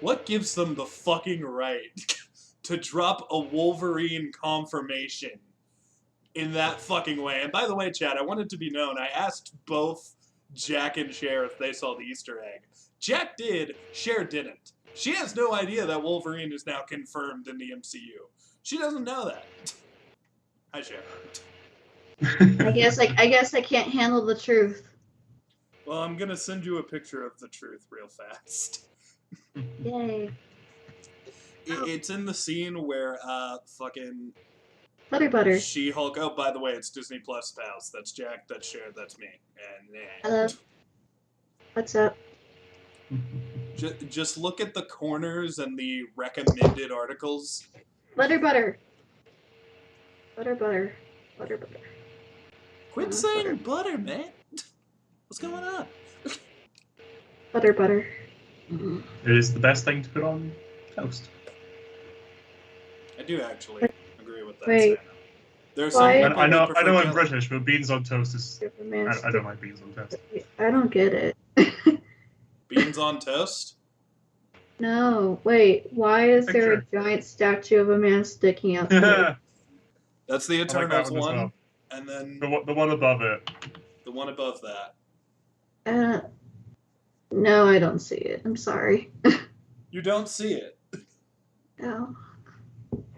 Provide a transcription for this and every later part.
What gives them the fucking right to drop a Wolverine confirmation in that fucking way? And by the way, Chad, I want it to be known, I asked both Jack and Cher if they saw the Easter egg. Jack did, Cher didn't. She has no idea that Wolverine is now confirmed in the MCU. She doesn't know that. Hi, Cher. I guess I can't handle the truth. Well, I'm gonna send you a picture of the truth real fast. Yay. It's in the scene where fucking Butter. She-Hulk. Oh, by the way, it's Disney Plus pals. That's Jack, that's Cher, that's me. And Hello. What's up? Just look at the corners and the recommended articles. Butter. Quit saying butter, man. What's going on? Butter. It is the best thing to put on toast. I do actually agree with that. Wait. There's some people I know jelly. I'm British, but beans on toast is... I don't like beans on toast. I don't get it. Beans on toast? No, wait. Why is there a giant statue of a man sticking out? That's the Eternals like one. Well. And then... The one above it. The one above that. No, I don't see it. I'm sorry. You don't see it? No.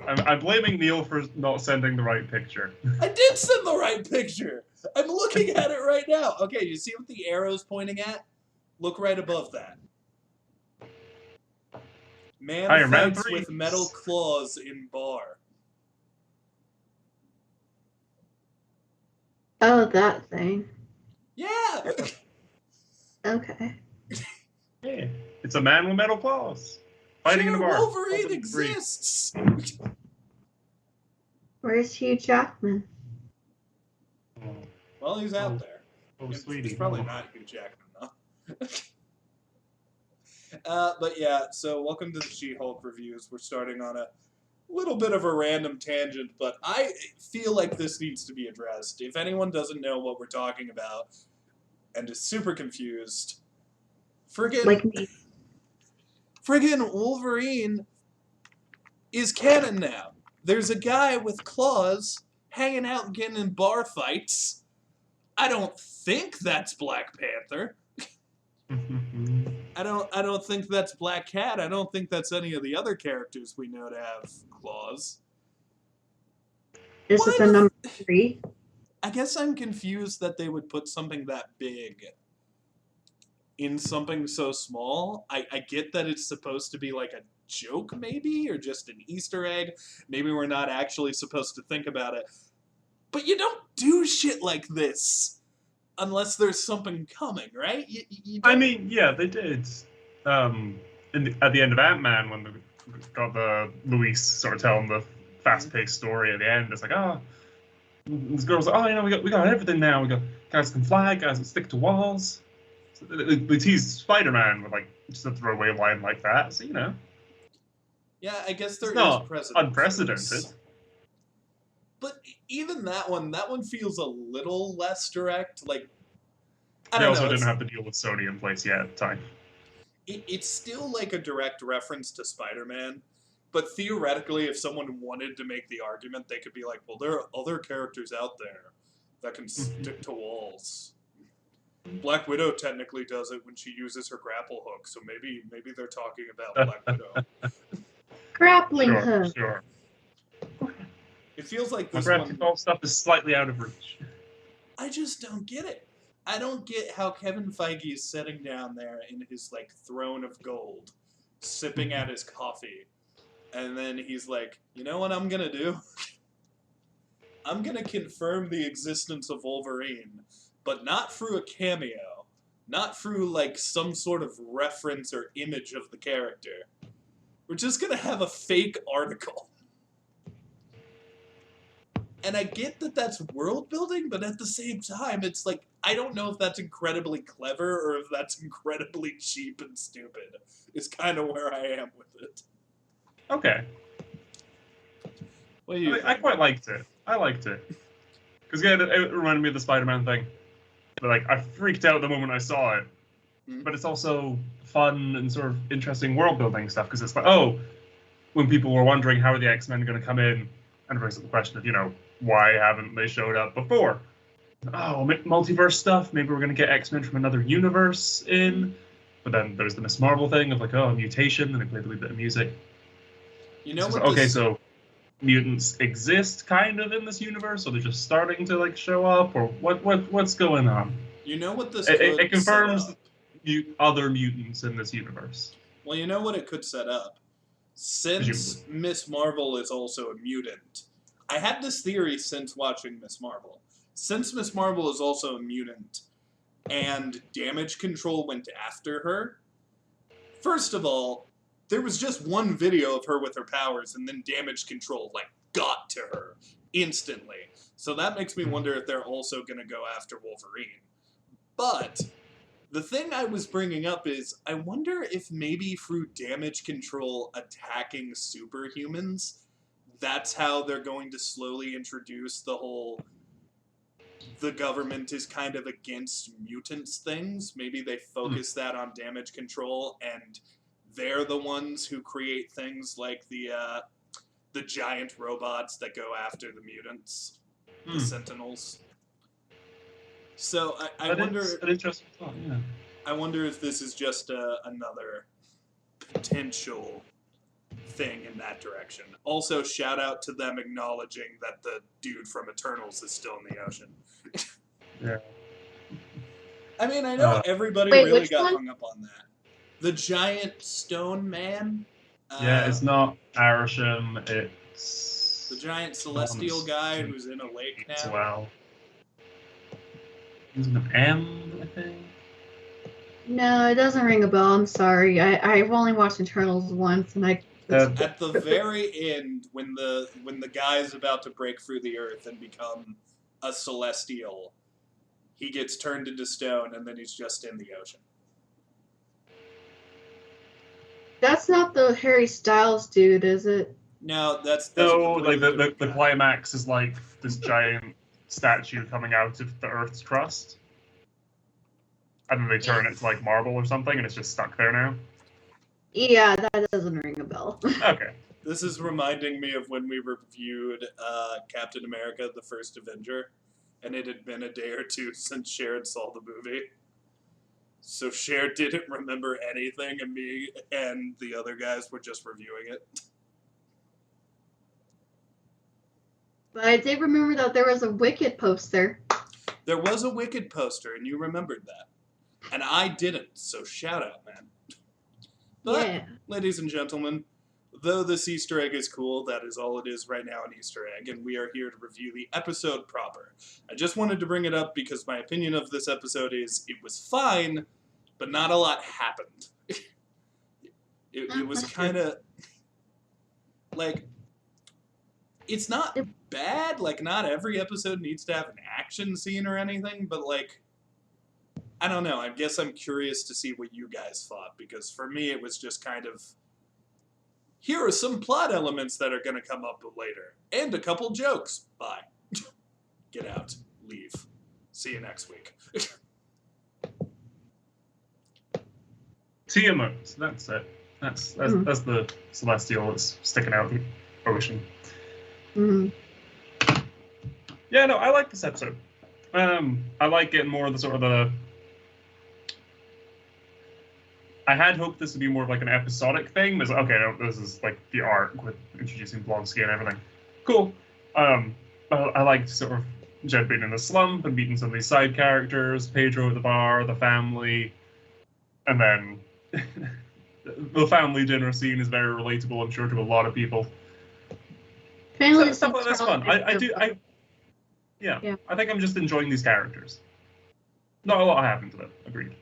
I'm blaming Neil for not sending the right picture. I did send the right picture. I'm looking at it right now. Okay, you see what the arrow's pointing at? Look right above that. Man fights with metal claws in bar. Oh, that thing. Yeah! Okay. Yeah. It's a man with metal claws. Fighting in a bar. Wolverine exists! Where's Hugh Jackman? Well, he's out there. Oh, sweetie. He's probably not Hugh Jackman, though. But yeah, so welcome to the She-Hulk reviews. We're starting on a little bit of a random tangent, but I feel like this needs to be addressed. If anyone doesn't know what we're talking about and is super confused, friggin' Wolverine is canon now. There's a guy with claws hanging out and getting in bar fights. I don't think that's Black Panther. I don't think that's Black Cat. I don't think that's any of the other characters we know to have claws. Is it the number 3? I guess I'm confused that they would put something that big in something so small. I get that it's supposed to be like a joke, maybe, or just an Easter egg. Maybe we're not actually supposed to think about it. But you don't do shit like this unless there's something coming, right? I mean, yeah, they did. At the end of Ant-Man, when they got the Luis sort of telling the fast-paced story at the end, it's like, this girl's like, we got everything now. We got guys can fly, guys can stick to walls. So they teased Spider-Man with like just a throwaway line like that. So Yeah, I guess there is precedent. Unprecedented. But even that one feels a little less direct. Like, they also didn't have to deal with Sony in place yet at the time. It's still like a direct reference to Spider-Man, but theoretically, if someone wanted to make the argument, they could be like, well, there are other characters out there that can stick to walls. Black Widow technically does it when she uses her grapple hook, so maybe they're talking about Black Widow. Grappling hook. Sure. It feels like this one stuff is slightly out of reach. I just don't get it. I don't get how Kevin Feige is sitting down there in his like throne of gold, sipping at his coffee, and then he's like, you know what I'm gonna do? I'm gonna confirm the existence of Wolverine, but not through a cameo, not through like some sort of reference or image of the character. We're just gonna have a fake article. And I get that that's world building, but at the same time, it's like, I don't know if that's incredibly clever or if that's incredibly cheap and stupid. Is kind of where I am with it. Okay. What do you I quite liked it. I liked it. Because again, it reminded me of the Spider-Man thing. But, like, I freaked out the moment I saw it. but it's also fun and sort of interesting world building stuff because it's like, oh, when people were wondering how are the X-Men going to come in, and raised the question of, why haven't they showed up before? Oh, multiverse stuff. Maybe we're going to get X-Men from another universe in. But then there's the Miss Marvel thing of like, oh, a mutation, and they played a wee bit of music. You know So what? it's like, okay, so mutants exist kind of in this universe, or they're just starting to like show up, or what's going on? You know what this It could confirms set up? other mutants in this universe. Well, you know what it could set up? Since Presumably. Miss Marvel is also a mutant, I had this theory since watching Miss Marvel. Since Miss Marvel is also a mutant, and Damage Control went after her, first of all, there was just one video of her with her powers, and then Damage Control, got to her instantly. So that makes me wonder if they're also going to go after Wolverine. But the thing I was bringing up is, I wonder if maybe through Damage Control attacking superhumans, that's how they're going to slowly introduce the whole the government is kind of against mutants things. Maybe they focus that on Damage Control, and they're the ones who create things like the giant robots that go after the mutants, the Sentinels. So I wonder. It's an interesting thought, yeah. I wonder if this is just another potential thing in that direction. Also, shout out to them acknowledging that the dude from Eternals is still in the ocean. Yeah. I mean, I know everybody Wait, really which got one? hung up on that. The giant stone man. Yeah, it's not Arishem, it's The giant celestial guy who's in a lake as now. well. Is it an M, I think? No, it doesn't ring a bell. I'm sorry. I've only watched Eternals once, and At the very end, when the guy's about to break through the earth and become a celestial, he gets turned into stone, and then he's just in the ocean. that's not the Harry Styles dude, is it? No, that's No, a like completely different the guy. climax is like this giant statue coming out of the Earth's crust. And then they turn it to like marble or something, and it's just stuck there now. Yeah, that doesn't ring a bell. Okay. This is reminding me of when we reviewed Captain America: The First Avenger, and it had been a day or two since Sher saw the movie. So Cher didn't remember anything, and me and the other guys were just reviewing it. But I did remember that there was a Wicked poster. There was a Wicked poster, and you remembered that. And I didn't, so shout out, man. But, Yeah. ladies and gentlemen, though this Easter egg is cool, that is all it is right now, an Easter egg, and we are here to review the episode proper. I just wanted to bring it up because my opinion of this episode is it was fine, but not a lot happened. It was kind of like, it's not bad, like not every episode needs to have an action scene or anything, but like, I don't know, I guess I'm curious to see what you guys thought, because for me it was just kind of, here are some plot elements that are going to come up later, and a couple jokes. Bye. Get out. Leave. See you next week. Tiamat, that's it. That's the celestial that's sticking out of the ocean. Mm-hmm. Yeah, no, I like this episode. I like getting more of the sort of the. I had hoped this would be more of like an episodic thing. But okay, no, this is like the arc with introducing Blonsky and everything. Cool. I liked sort of Jed being in the slump and meeting some of these side characters, Pedro at the bar, the family, and then the family dinner scene is very relatable, I'm sure, to a lot of people. Family Stuff like that's fun. Yeah, I think I'm just enjoying these characters. Not a lot happened to them. Agreed.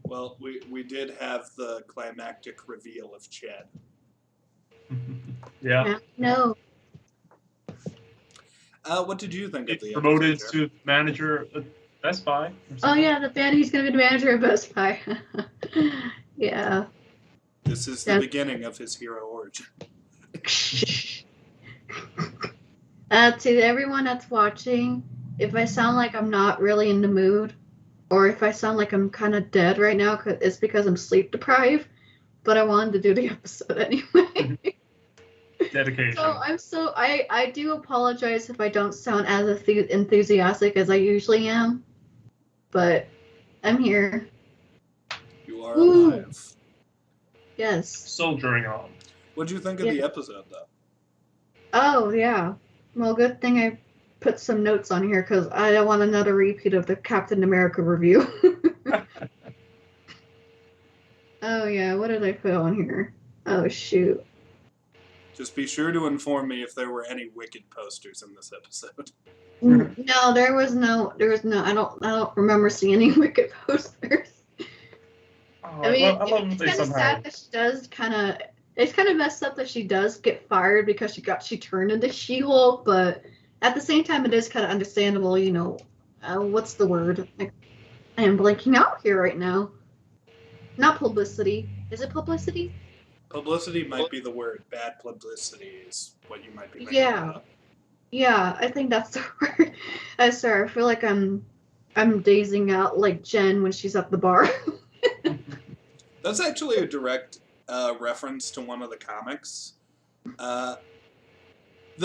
Well, we did have the climactic reveal of Chad. Yeah. No. What did you think of the Promoted episode, to manager at Best Buy. Oh yeah, the fan he's gonna be the manager of Best Buy. Yeah. This is the beginning of his hero origin. To everyone that's watching, if I sound like I'm not really in the mood, or if I sound like I'm kind of dead right now, it's because I'm sleep deprived. But I wanted to do the episode anyway. Dedication. I do apologize if I don't sound as enthusiastic as I usually am, but I'm here. You are Ooh. alive. Yes. Soldiering on. What'd you think of the episode, though? Oh, yeah. Well, good thing I put some notes on here because I don't want another repeat of the Captain America review. Oh, yeah. What did I put on here? Oh, shoot. Just be sure to inform me if there were any Wicked posters in this episode. No, there was no. I don't remember seeing any Wicked posters. Oh, I mean, I love it's they kind of somehow. sad that she does kind of. It's kind of messed up that she does get fired because she turned into She-Hulk, but at the same time, it is kind of understandable. You know, what's the word? I am blanking out here right now. Not publicity. Is it publicity? Publicity might be the word. Bad publicity is what you might be thinking Yeah. about. Yeah, I think that's the word. I'm sorry. I feel like I'm dazing out like Jen when she's at the bar. That's actually a direct reference to one of the comics. The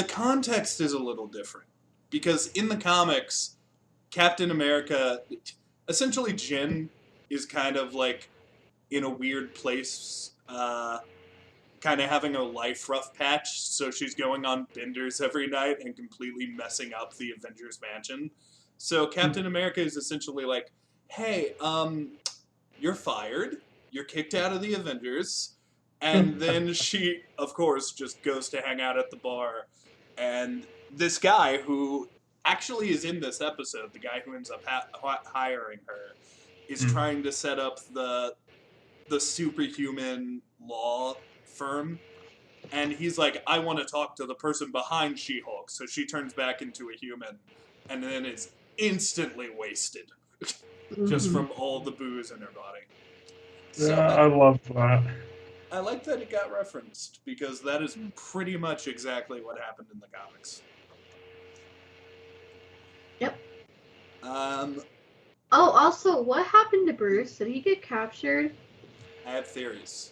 context is a little different. Because in the comics, Captain America, essentially Jen is kind of like in a weird place, kind of having a life rough patch, so she's going on benders every night and completely messing up the Avengers Mansion. So Captain America is essentially like, hey, you're fired, you're kicked out of the Avengers, and then she, of course, just goes to hang out at the bar, and this guy who actually is in this episode, the guy who ends up hiring her, is trying to set up the superhuman law firm, and he's like, I want to talk to the person behind She-Hulk, so she turns back into a human, and then is instantly wasted, just from all the booze in her body. So I love that. I like that it got referenced, because that is pretty much exactly what happened in the comics. Yep. Oh, Also, what happened to Bruce? Did he get captured? I have theories.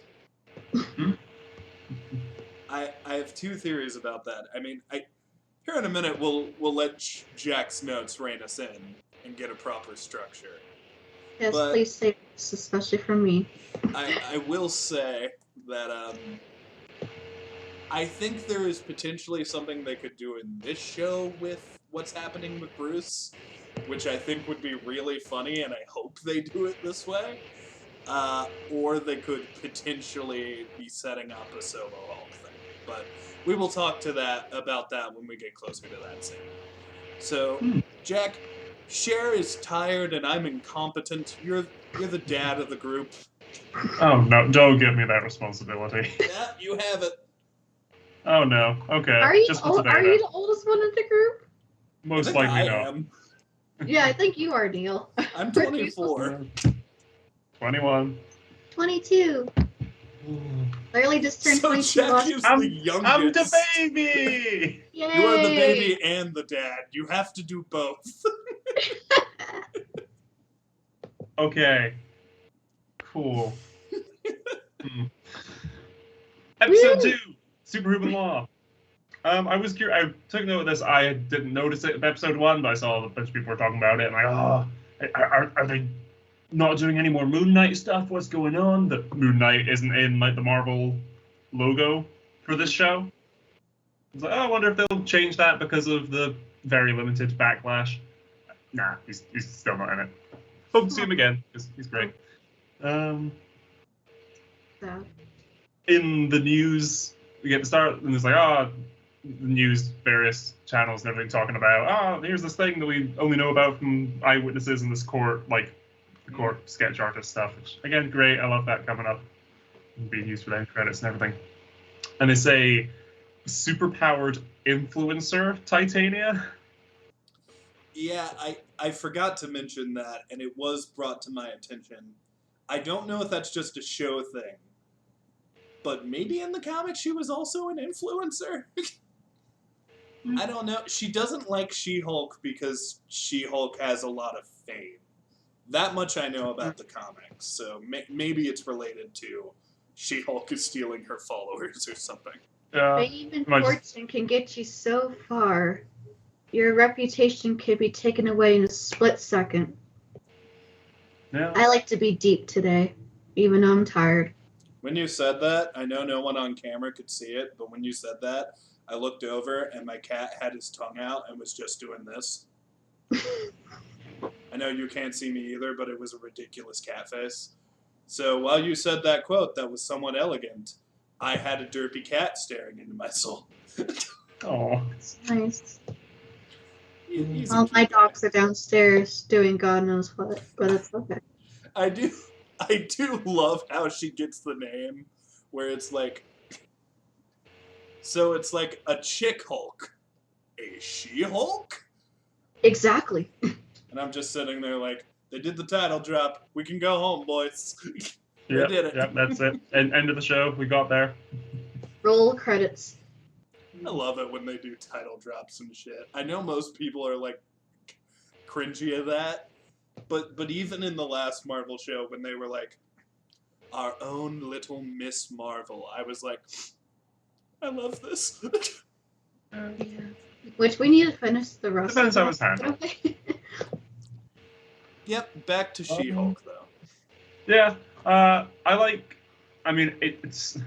I have two theories about that. I mean, here in a minute we'll let Jack's notes rein us in and get a proper structure. Yes, But please say this, especially from me. I will say that I think there is potentially something they could do in this show with what's happening with Bruce, which I think would be really funny, and I hope they do it this way. Or they could potentially be setting up a solo Hulk thing. But we will talk about that when we get closer to that scene. So, Jack, Cher is tired and I'm incompetent. You're the dad of the group. Oh no! Don't give me that responsibility. Yeah, you have it. Oh no! Okay. Are you Just for today, are you the oldest one in the group? Most I think likely I not. am. Yeah, I think you are, Neil. I'm 24. 21. 22. Literally just turned So 22 Jack last. is the youngest. I'm the baby. Yay! You are the baby and the dad. You have to do both. Okay. Cool. Episode 2, Superhuman Law. I was curious. I took note of this. I didn't notice it in episode 1, but I saw a bunch of people were talking about it. And are they not doing any more Moon Knight stuff? What's going on? That Moon Knight isn't in like the Marvel logo for this show. I was like, I wonder if they'll change that because of the very limited backlash. Nah, he's still not in it. Hope to see him again. He's great. In the news, we get to start, and it's like, the news, various channels and everything talking about, here's this thing that we only know about from eyewitnesses in this court, like the court sketch artist stuff, which, again, great. I love that coming up and being used for the end credits and everything. And they say, superpowered influencer Titania. Yeah, I forgot to mention that, and it was brought to my attention. I don't know if that's just a show thing, but maybe in the comics she was also an influencer? I don't know. She doesn't like She-Hulk because She-Hulk has a lot of fame. That much I know about the comics, so maybe it's related to She-Hulk is stealing her followers or something. Fame and fortune can get you so far. Your reputation could be taken away in a split second. Yeah. I like to be deep today, even though I'm tired. When you said that, I know no one on camera could see it, but when you said that, I looked over and my cat had his tongue out and was just doing this. I know you can't see me either, but it was a ridiculous cat face. So while you said that quote that was somewhat elegant, I had a derpy cat staring into my soul. Oh, It's nice. He's a All cute my guy. dogs are downstairs doing God knows what, but it's okay. I do love how she gets the name, where it's like, so it's like a chick Hulk, a She-Hulk, Exactly. and I'm just sitting there like, they did the title drop. We can go home, boys. yeah, did it. Yeah, that's it. End of the show. We got there. Roll credits. I love it when they do title drops and shit. I know most people are like cringy at that, but even in the last Marvel show when they were like, our own little Miss Marvel, I was like, I love this. Yeah. Which we need to finish the rest Depends of how it's handled. Yep, back to She-Hulk though. Yeah, I mean, it's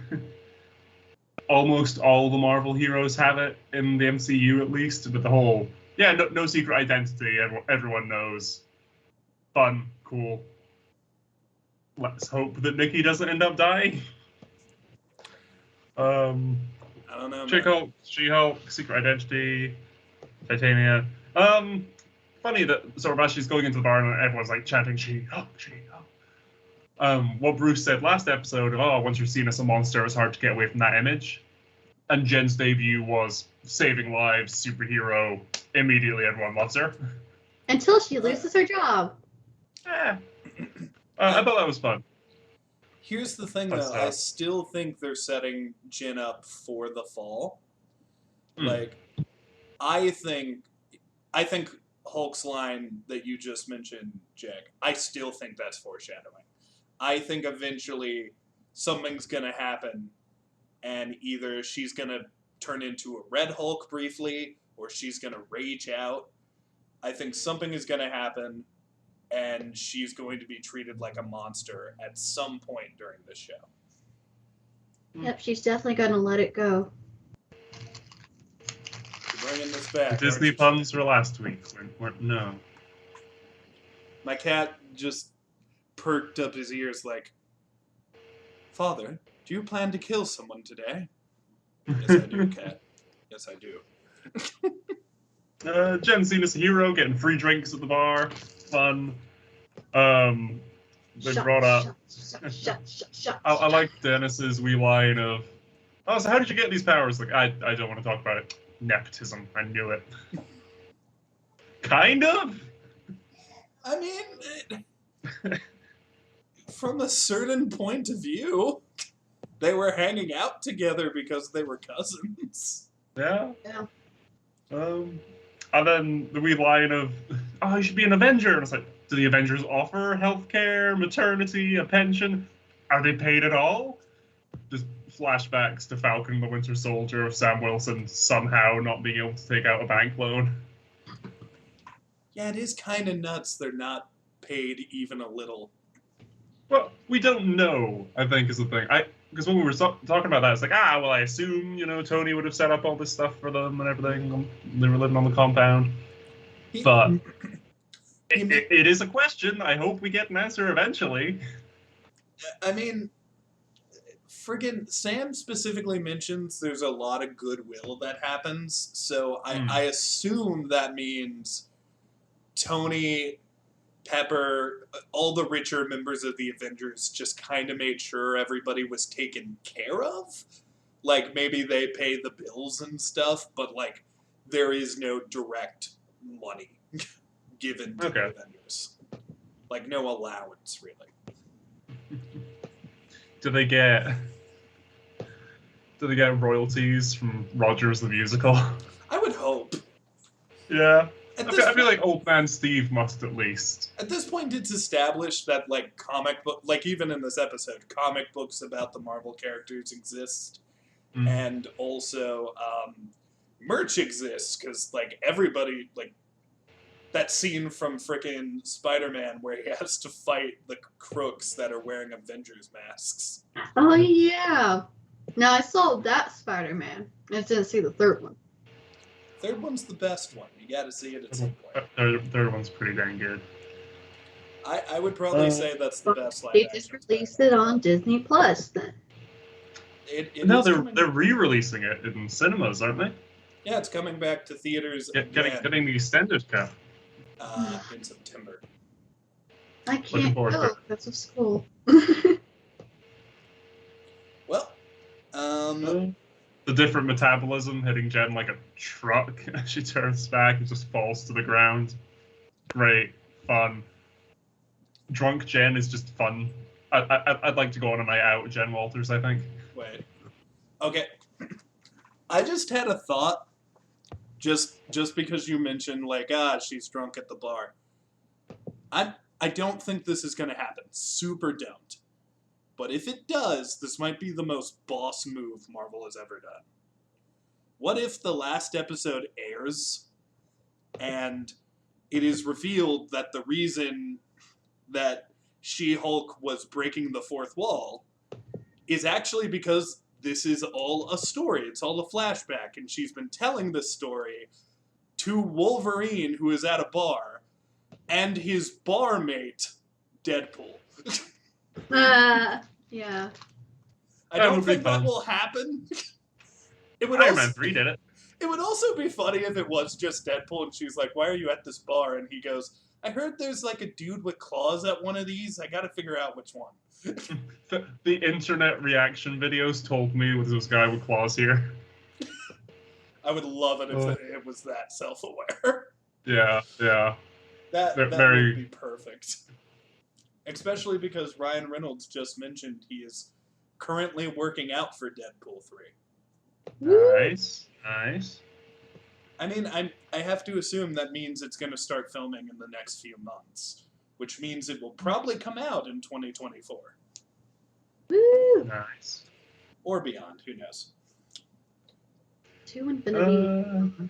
almost all the Marvel heroes have it in the MCU at least, but the whole, no secret identity, everyone knows. Fun, cool. Let's hope that Nikki doesn't end up dying. I don't know. Chick-Hulk, She-Hulk, secret identity, Titania. Funny that sort of as she's going into the bar and everyone's like chanting She-Hulk, She-Hulk. What Bruce said last episode of, once you're seen as a monster, it's hard to get away from that image. And Jen's debut was saving lives, superhero, immediately everyone loves her. Until she loses her job. I thought that was fun. Here's the thing, though. I still think they're setting Jen up for the fall. Like, I think Hulk's line that you just mentioned, Jack, I still think that's foreshadowing. I think eventually something's going to happen, and either she's going to turn into a Red Hulk briefly, or she's going to rage out. I think something is going to happen, and she's going to be treated like a monster at some point during this show. Yep, she's definitely going to let it go. You're bringing this back. The Disney puns were last week. No. My cat just perked up his ears like, Father, do you plan to kill someone today? Yes, I do, cat. Yes, I do. Jen's seen as a hero, getting free drinks at the bar. Fun. They brought up... I like Dennis's wee line of, oh, so how did you get these powers? Like, I don't want to talk about it. Nepotism. I knew it. Kind of? I mean, from a certain point of view, they were hanging out together because they were cousins. Yeah. And then the wee line of, oh, you should be an Avenger. And it's like, do the Avengers offer healthcare, maternity, a pension? Are they paid at all? Just flashbacks to Falcon the Winter Soldier of Sam Wilson somehow not being able to take out a bank loan. Yeah, it is kind of nuts they're not paid even a little. Well, we don't know, I think, is the thing. Because when we were talking about that, it's like, well, I assume, Tony would have set up all this stuff for them and everything. They were living on the compound. But it is a question. I hope we get an answer eventually. I mean, friggin' Sam specifically mentions there's a lot of goodwill that happens, so I assume that means Tony, Pepper, all the richer members of the Avengers just kind of made sure everybody was taken care of. Like, maybe they pay the bills and stuff, but, like, there is no direct money given to the Avengers. Like, no allowance, really. Do they get royalties from Rogers the Musical? I would hope. Yeah. At I this feel point, like Old Man Steve must at least. at this point, it's established that like comic book, like even in this episode, comic books about the Marvel characters exist, Mm. and also merch exists because like everybody like that scene from frickin' Spider-Man where he has to fight the crooks that are wearing Avengers masks. Oh yeah. Now I saw that Spider-Man. I just didn't see the third one. Third one's the best one. You got to see it at some point. Third one's pretty dang good. I would probably say that's the best live They action. just released it on Disney Plus then. It No, is coming- they're re-releasing it in cinemas, aren't they? Yeah, it's coming back to theaters Getting the extended cut. in September. I Looking can't forward to go it. because of school. Well, The different metabolism hitting Jen like a truck as she turns back and just falls to the ground. Great, fun. Drunk Jen is just fun. I'd like to go on a night out with Jen Walters, I think. wait. Okay. I just had a thought. Just because you mentioned like she's drunk at the bar. I don't think this is gonna happen. Super don't. But if it does, this might be the most boss move Marvel has ever done. What if the last episode airs and it is revealed that the reason that She-Hulk was breaking the fourth wall is actually because this is all a story. It's all a flashback, and she's been telling this story to Wolverine, who is at a bar, and his barmate, Deadpool. Yeah. I That don't would be think that fun. will happen. It would Iron also, Man 3 did it. It would also be funny if it was just Deadpool and she's like, "Why are you at this bar?" And he goes, "I heard there's like a dude with claws at one of these. I got to figure out which one." The internet reaction videos told me there was a guy with claws here. I would love it if it was that self-aware. Yeah. That Very- would be perfect. Especially because Ryan Reynolds just mentioned he is currently working out for Deadpool 3. Nice. I mean, I have to assume that means it's going to start filming in the next few months, which means it will probably come out in 2024 Woo! Nice. or beyond. Who knows? To infinity.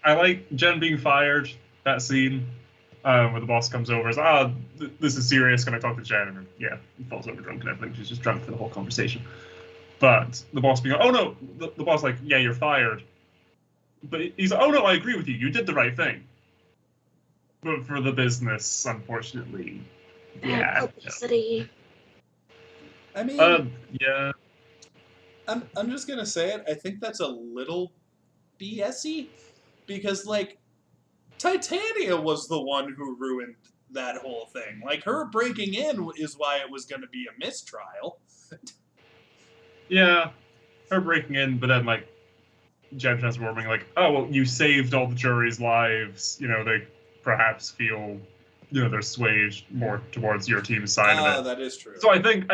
I like Jen being fired. That scene where the boss comes over and says, this is serious. Can I talk to Jen? And yeah, he falls over drunk and everything. She's just drunk for the whole conversation. But the boss being, oh no, the boss like, yeah, you're fired. But he's like, oh no, I agree with you. You did the right thing. But for the business, unfortunately, yeah. Publicity. I mean, Yeah. I'm just gonna say it. I think that's a little BSy because like Titania was the one who ruined that whole thing. Like her breaking in is why it was going to be a mistrial. Yeah. Her breaking in, but then like Jen transforming, like, oh well, you saved all the jury's lives. You know, they perhaps feel, you know, they're swayed more towards your team's side of it. That is true. So I think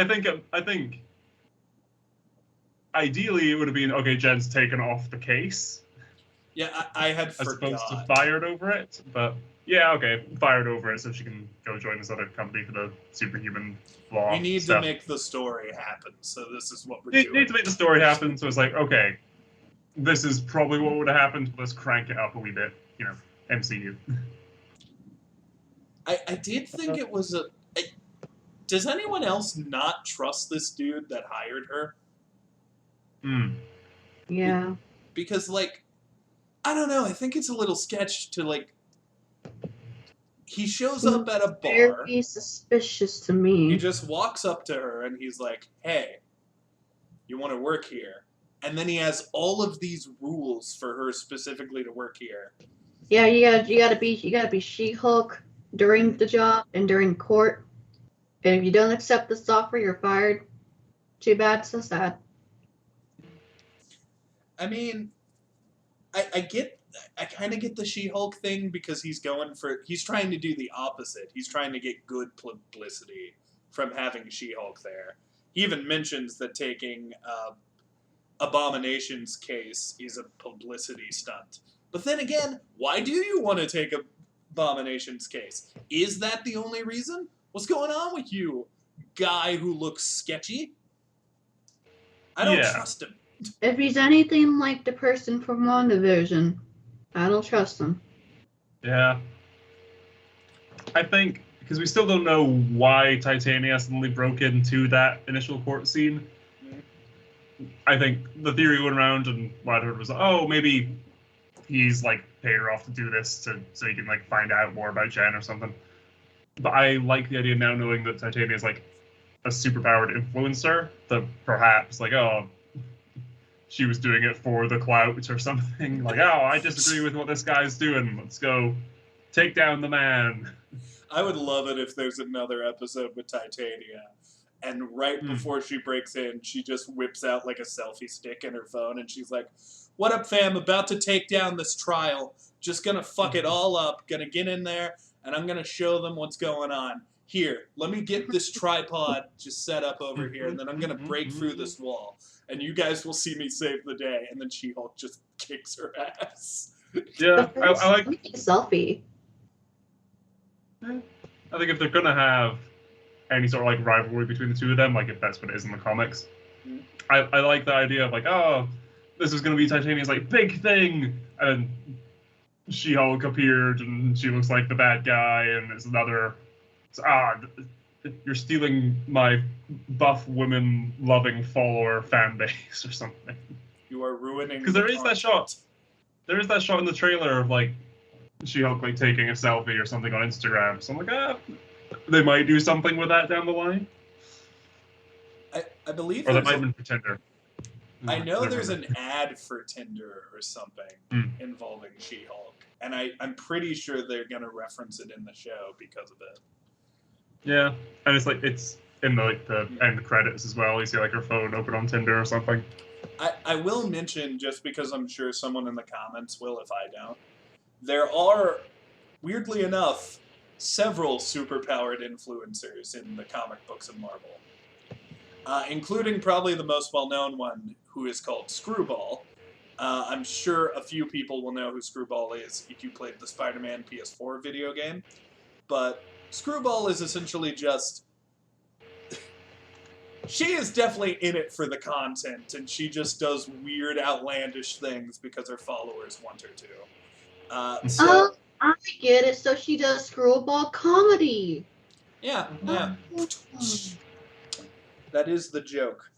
ideally it would have been, okay, Jen's taken off the case Yeah, I had as forgot. opposed to fired over it. But yeah, okay, fired over it so she can go join this other company for the superhuman law We need stuff. to make the story happen, so this is what we're Need doing. to make the story happen. So it's like, okay, this is probably what would have happened. Let's crank it up a wee bit. You know, MCU. I did think it was does anyone else not trust this dude that hired her? Yeah. Because like I don't know, I think it's a little sketch to like he shows up at a bar. Very suspicious to me. He just walks up to her and he's like, "Hey, you want to work here?" And then he has all of these rules for her specifically to work here. Yeah, you gotta be She-Hulk during the job and during court. And if you don't accept this offer, you're fired. Too bad, so sad. I mean, I kind of get the She-Hulk thing because he's trying to do the opposite. He's trying to get good publicity from having She-Hulk there. He even mentions that taking Abomination's case is a publicity stunt. But then again, why do you want to take Abomination's case? Is that the only reason? What's going on with you, guy who looks sketchy? I don't trust him. If he's anything like the person from WandaVision, I don't trust him. Yeah. I think, because we still don't know why Titania suddenly broke into that initial court scene. I think the theory went around, and what I heard was, oh, maybe he's like paid her off to do this so he can like find out more about Jen or something. But I like the idea now, knowing that Titania is like a superpowered influencer, that perhaps like, oh, she was doing it for the clout or something. Like, oh, I disagree with what this guy's doing. Let's go take down the man. I would love it if there's another episode with Titania, and right before she breaks in, she just whips out like a selfie stick in her phone, and she's like, "What up, fam? About to take down this trial. Just gonna fuck it all up. Gonna get in there, and I'm gonna show them what's going on. Here, let me get this tripod just set up over here, and then I'm gonna break through this wall, and you guys will see me save the day." And then She-Hulk just kicks her ass. Yeah, I like a selfie. I think if they're gonna have any sort of like rivalry between the two of them, like if that's what it is in the comics, I like the idea of like, oh, this is gonna be Titania's like big thing, and She-Hulk appeared and she looks like the bad guy, and it's another, you're stealing my buff women loving follower fan base or something. You are ruining. Because there is that shot. There is that shot in the trailer of like She-Hulk like taking a selfie or something on Instagram. So I'm like, they might do something with that down the line. I believe. Or that might have been for Tinder. I know there's an ad for Tinder or something involving She-Hulk, and I'm pretty sure they're gonna reference it in the show because of it. Yeah, and it's like it's in the end credits as well. You see like her phone open on Tinder or something. I will mention, just because I'm sure someone in the comments will if I don't, there are, weirdly enough, several superpowered influencers in the comic books of Marvel. Including probably the most well-known one, who is called Screwball. I'm sure a few people will know who Screwball is if you played the Spider-Man PS4 video game. But Screwball is essentially just... she is definitely in it for the content, and she just does weird, outlandish things because her followers want her to. Oh, I get it. So she does Screwball comedy. Yeah. That is the joke.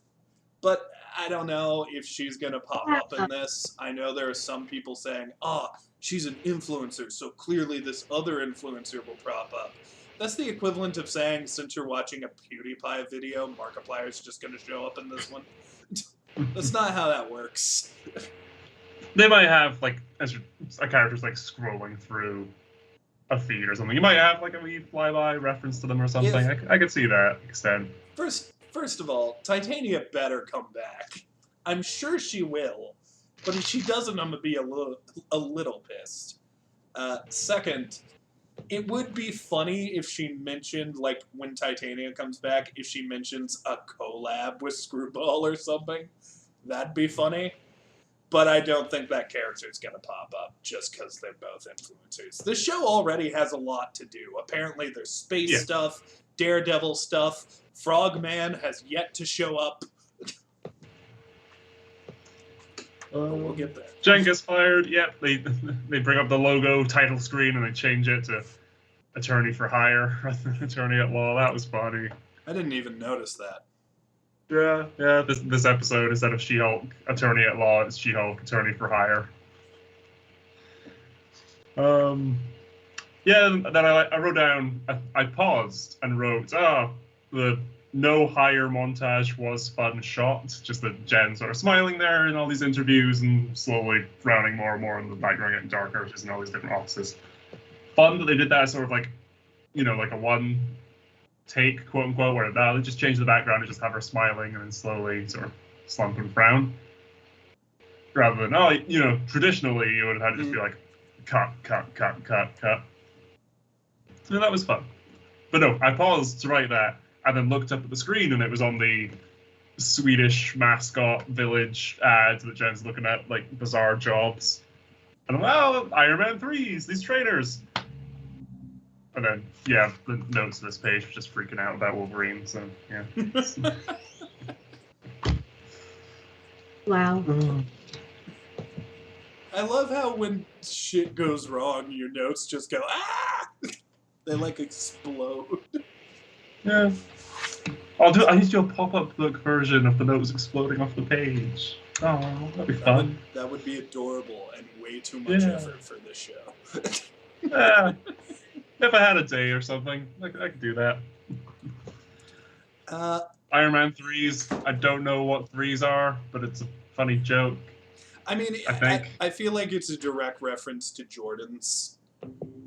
But I don't know if she's going to pop up in this. I know there are some people saying, she's an influencer, so clearly this other influencer will prop up. That's the equivalent of saying, since you're watching a PewDiePie video, Markiplier's just going to show up in this one. That's not how that works. They might have, like, as a character's, like, scrolling through a feed or something. You might have, like, a wee flyby reference to them or something. I could see that extent. First of all, Titania better come back. I'm sure she will. But if she doesn't, I'm going to be a little pissed. Second, it would be funny if she mentioned, like, when Titania comes back, if she mentions a collab with Screwball or something. That'd be funny. But I don't think that character's going to pop up just because they're both influencers. The show already has a lot to do. Apparently there's space stuff, Daredevil stuff, Frogman has yet to show up. We'll get there. Jen gets fired. Yep, they bring up the logo title screen and they change it to attorney for hire rather than attorney at law. That was funny. I didn't even notice that. Yeah. This episode, instead of She-Hulk attorney at law, it's She-Hulk attorney for hire. Yeah. Then I wrote down. I paused and wrote, the no hire montage was fun shot. Just that Jen sort of smiling there in all these interviews and slowly frowning more and more in the background, getting darker, just in all these different offices. Fun that they did that sort of like, like a one take, quote unquote, where they just change the background and just have her smiling and then slowly sort of slump and frown. Rather than, traditionally you would have had to just be like, cut. So that was fun. But no, I paused to write that and then looked up at the screen and it was on the Swedish mascot village ad that Jen's looking at, like bizarre jobs. And I'm, oh, Iron Man 3s, these trainers. And then, yeah, the notes of this page were just freaking out about Wolverine, so, yeah. Wow. I love how when shit goes wrong, your notes just go, ah! They, like, explode. Yeah. I need to do a pop-up book version of the notes exploding off the page. Oh, that'd be fun. That would be adorable and way too much effort for this show. Yeah. If I had a day or something, I could do that. Iron Man 3s, I don't know what 3s are, but it's a funny joke. I mean, I think. I feel like it's a direct reference to Jordan's,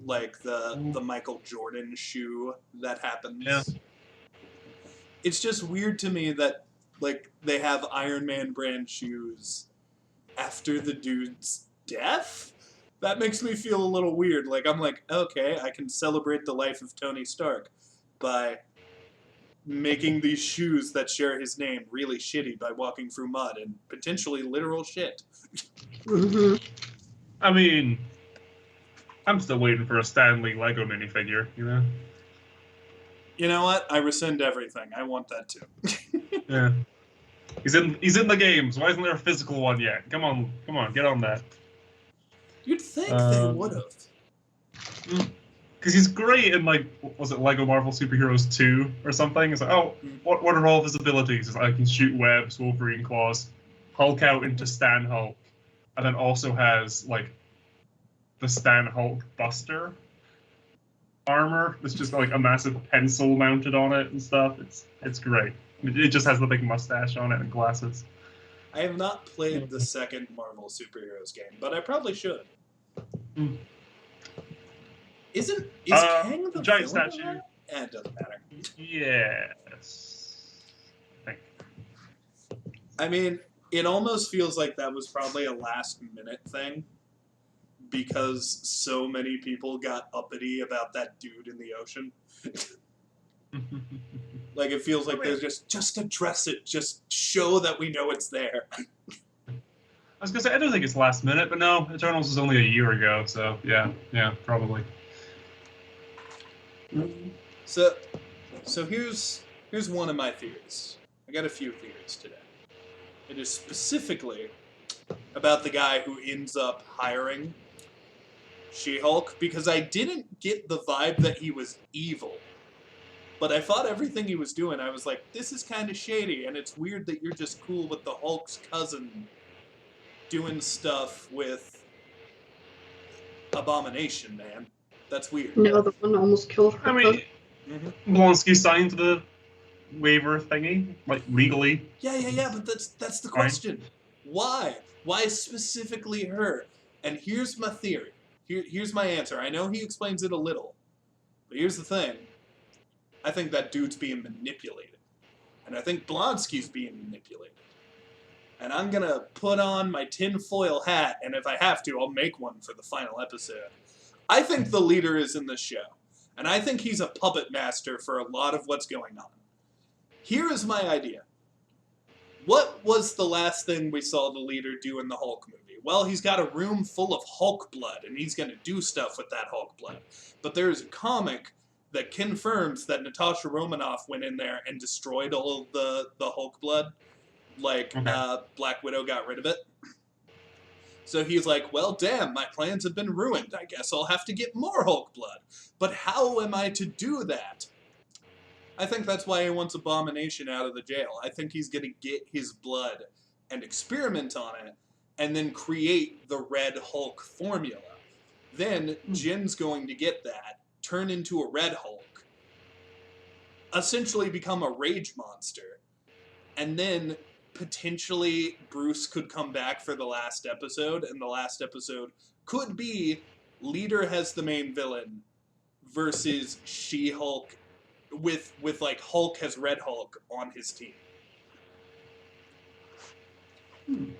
like the Michael Jordan shoe that happens. Yeah. It's just weird to me that, like, they have Iron Man brand shoes after the dude's death? That makes me feel a little weird. Like, I'm like, okay, I can celebrate the life of Tony Stark by making these shoes that share his name really shitty by walking through mud and potentially literal shit. Mm-hmm. I mean, I'm still waiting for a Stan Lee Lego minifigure, you know? You know what? I rescind everything. I want that too. Yeah. He's in the games. Why isn't there a physical one yet? Come on, get on that. You'd think they would have. Because he's great in, like, was it Lego Marvel Superheroes 2 or something? It's like, oh, what are all of his abilities? It's like, I can shoot webs, Wolverine claws, Hulk out into Stan Hulk, and then also has, like, the Stan Hulk Buster armor. It's just like a massive pencil mounted on it and stuff. It's great. It just has the big mustache on it and glasses. I have not played the second Marvel Superheroes game, but I probably should. Is Kang the giant villain? statue? It doesn't matter. Yes. I mean, it almost feels like that was probably a last-minute thing because so many people got uppity about that dude in the ocean. Like, it feels like there's just address it, just show that we know it's there. I was gonna say, I don't think it's last minute, but no, Eternals was only a year ago, so yeah, probably. So here's one of my theories. I got a few theories today. It is specifically about the guy who ends up hiring She-Hulk, because I didn't get the vibe that he was evil. But I thought everything he was doing, I was like, this is kind of shady, and it's weird that you're just cool with the Hulk's cousin doing stuff with Abomination, man. That's weird. No, the one almost killed her. I mean, Blonsky signed the waiver thingy, like, legally. Yeah, but that's the question. Why? Why specifically her? And here's my theory. Here's my answer. I know he explains it a little, but here's the thing. I think that dude's being manipulated. And I think Blonsky's being manipulated. And I'm gonna put on my tinfoil hat, and if I have to, I'll make one for the final episode. I think the leader is in this show. And I think he's a puppet master for a lot of what's going on. Here is my idea. What was the last thing we saw the leader do in the Hulk movie? Well, he's got a room full of Hulk blood, and he's gonna do stuff with that Hulk blood. But there's a comic that confirms that Natasha Romanoff went in there and destroyed all of the Hulk blood. Like, Black Widow got rid of it. So he's like, well, damn, my plans have been ruined. I guess I'll have to get more Hulk blood. But how am I to do that? I think that's why he wants Abomination out of the jail. I think he's going to get his blood and experiment on it, and then create the Red Hulk formula. Then Jin's going to get that, turn into a Red Hulk, essentially become a rage monster, and then potentially Bruce could come back for the last episode, and the last episode could be leader has the main villain versus She-Hulk with like Hulk has Red Hulk on his team.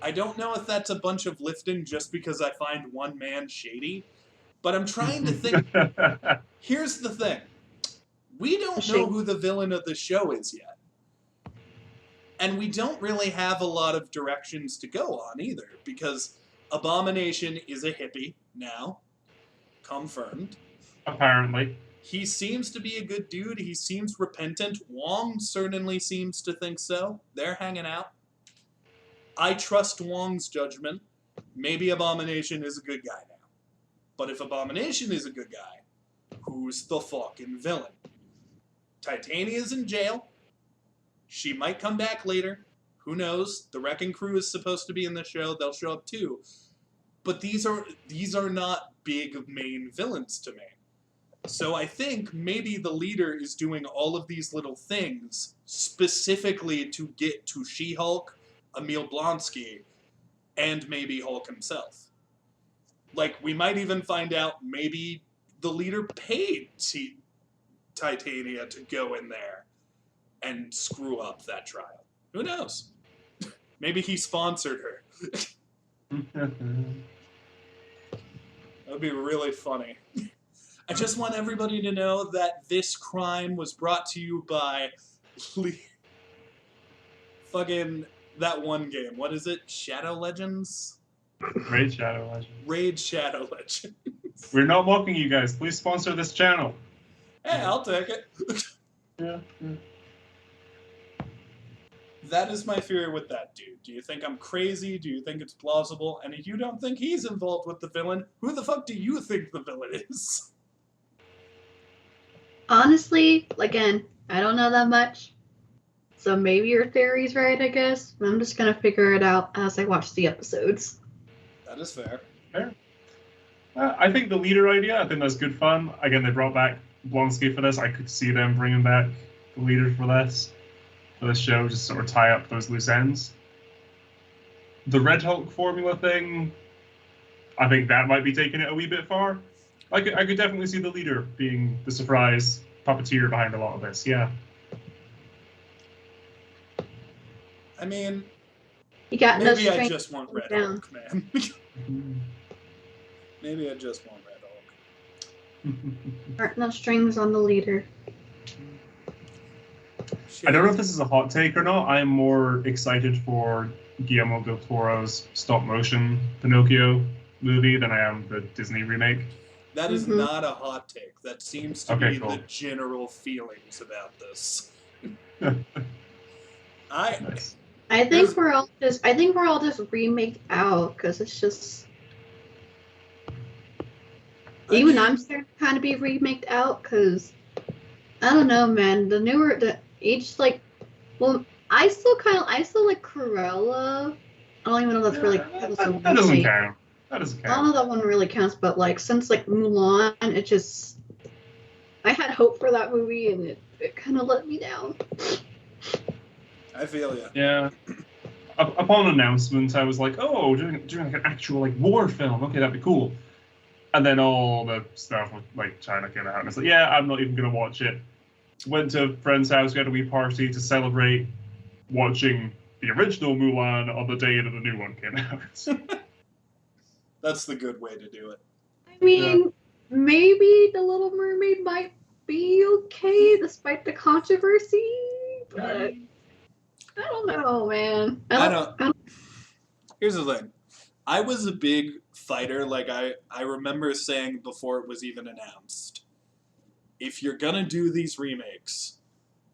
I don't know if that's a bunch of lifting just because I find one man shady, but I'm trying to think. Here's the thing. We don't know who the villain of the show is yet. And we don't really have a lot of directions to go on either, because Abomination is a hippie now. Confirmed. Apparently. He seems to be a good dude. He seems repentant. Wong certainly seems to think so. They're hanging out. I trust Wong's judgment. Maybe Abomination is a good guy now. But if Abomination is a good guy, who's the fucking villain? Titania's in jail. She might come back later. Who knows? The Wrecking Crew is supposed to be in the show. They'll show up too. But these are not big main villains to me. So I think maybe the leader is doing all of these little things specifically to get to She-Hulk, Emil Blonsky, and maybe Hulk himself. Like, we might even find out maybe the leader paid Titania to go in there and screw up that trial. Who knows? Maybe he sponsored her. That would be really funny. I just want everybody to know that this crime was brought to you by fucking that one game. What is it? Shadow Legends? Raid Shadow Legends. Raid Shadow Legends. We're not mocking you guys. Please sponsor this channel. Hey, I'll take it. Yeah. That is my fear with that dude. Do you think I'm crazy? Do you think it's plausible? And if you don't think he's involved with the villain, who the fuck do you think the villain is? Honestly, again, I don't know that much. So maybe your theory's right, I guess. I'm just gonna figure it out as I watch the episodes. That is fair. Fair. I think the leader idea, I think that's good fun. Again, they brought back Blonsky for this. I could see them bringing back the leader for this show, just sort of tie up those loose ends. The Red Hulk formula thing, I think that might be taking it a wee bit far. I could definitely see the leader being the surprise puppeteer behind a lot of this, yeah. I mean, You got no maybe I strength just want Red down. Hulk, man. Maybe I just want Red Hulk. Aren't no strings on the leader. I don't know if this is a hot take or not. I'm more excited for Guillermo del Toro's stop-motion Pinocchio movie than I am the Disney remake. That is not a hot take. That seems to be cool. the general feelings about this. Nice. I think we're all just remake out because it's just. Even I'm starting to kind of be remaked out because I don't know, man. I still like Cruella. I don't even know if that's really counts. That doesn't count. That doesn't I don't count. know that one really counts, but like since like Mulan, it just I had hope for that movie and it kind of let me down. I feel you. Yeah. Upon announcement, I was like, "Oh, doing like an actual like war film. Okay, that'd be cool." And then all the stuff with like China came out, and it's like, "Yeah, I'm not even gonna watch it." Went to a friend's house, got a wee party to celebrate watching the original Mulan on the day that the new one came out. That's the good way to do it. I mean, maybe The Little Mermaid might be okay despite the controversy, but I don't know, man. I don't. Here's the thing. I was a big fighter, like I remember saying before it was even announced. If you're gonna do these remakes,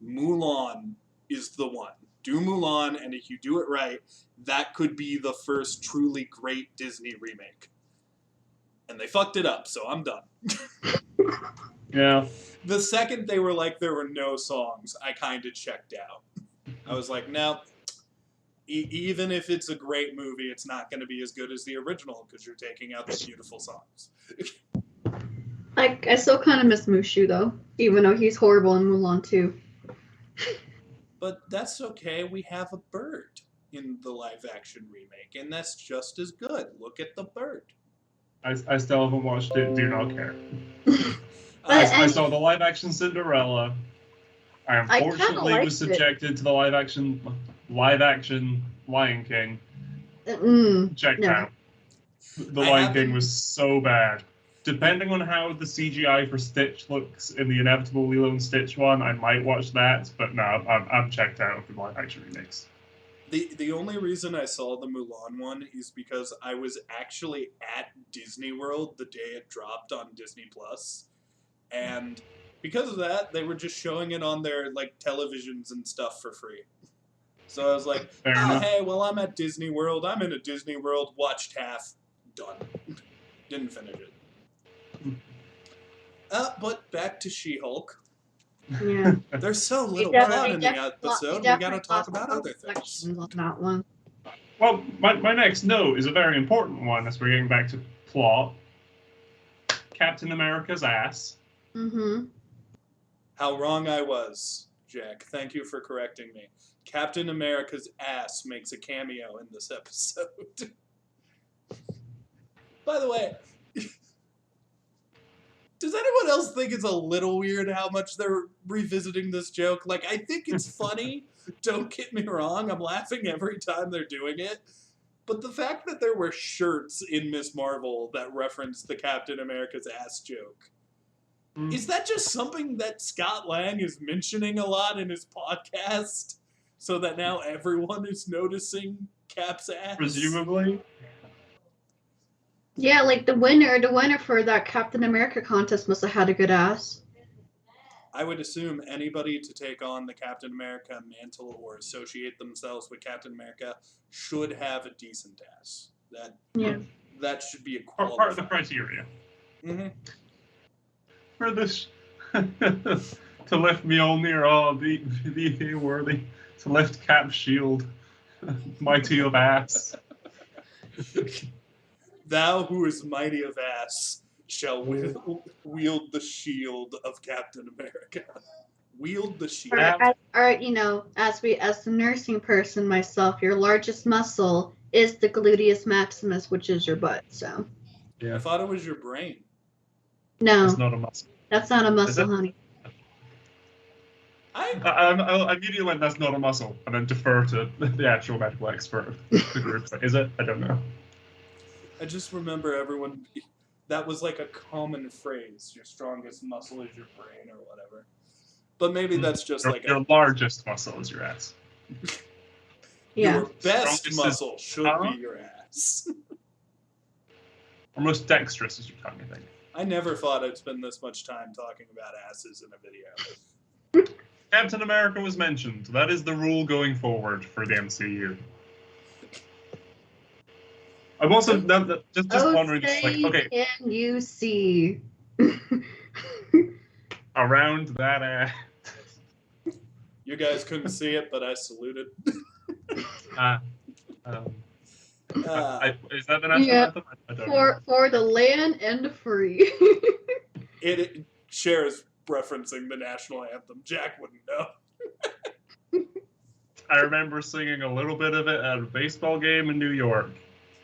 Mulan is the one. Do Mulan, and if you do it right, that could be the first truly great Disney remake. And they fucked it up, so I'm done. Yeah. The second they were like there were no songs, I kind of checked out. I was like, no, even if it's a great movie, it's not going to be as good as the original because you're taking out the beautiful songs. I still kind of miss Mushu though, even though he's horrible in Mulan too. But that's okay. We have a bird in the live-action remake, and that's just as good. Look at the bird. I still haven't watched it. Do not care. I saw the live-action Cinderella. I unfortunately was subjected to the live-action Lion King. Checked out. The Lion King was so bad. Depending on how the CGI for Stitch looks in the inevitable Lilo and Stitch one, I might watch that. But no, I'm checked out of the live-action remakes. The only reason I saw the Mulan one is because I was actually at Disney World the day it dropped on Disney Plus, and because of that, they were just showing it on their like televisions and stuff for free. So I was like, Fair oh enough. hey, well I'm at Disney World. I'm in a Disney World. Watched half, done. Didn't finish it. But back to She-Hulk. Yeah. There's so We little definitely, plot in the we episode. We gotta definitely talk lost about our other things. reflections on that one. Well, my next note is a very important one as we're getting back to plot. Captain America's ass. Mm-hmm. How wrong I was, Jack. Thank you for correcting me. Captain America's ass makes a cameo in this episode. By the way, does anyone else think it's a little weird how much they're revisiting this joke? Like, I think it's funny. Don't get me wrong. I'm laughing every time they're doing it. But the fact that there were shirts in Miss Marvel that referenced the Captain America's ass joke, is that just something that Scott Lang is mentioning a lot in his podcast? So that now everyone is noticing Cap's ass? Presumably. Yeah, like the winner for that Captain America contest must have had a good ass. I would assume anybody to take on the Captain America mantle or associate themselves with Captain America should have a decent ass. That should be a qualifier. Part of the criteria. Mm-hmm. For this to lift Mjolnir, be worthy to lift Cap's shield, mighty of ass. Thou who is mighty of ass shall wield the shield of Captain America. Wield the shield. As the nursing person myself, your largest muscle is the gluteus maximus, which is your butt. So. Yeah. I thought it was your brain. No. That's not a muscle. That's not a muscle, honey. I immediately went, that's not a muscle, and then defer to the actual medical expert of the group. Is it? I don't know. I just remember everyone, that was like a common phrase. Your strongest muscle is your brain or whatever. But maybe that's just your largest muscle is your ass. Yeah. Your best Strongest muscle should be your ass. Or most dexterous is your tongue, I think. I never thought I'd spend this much time talking about asses in a video. Captain America was mentioned. That is the rule going forward for the MCU. I'm also just wondering, okay, can you see around that ass? You guys couldn't see it, but I saluted. Is that the national anthem? I don't know. For the land and the free. It shares referencing the national anthem. Jack wouldn't know. I remember singing a little bit of it at a baseball game in New York,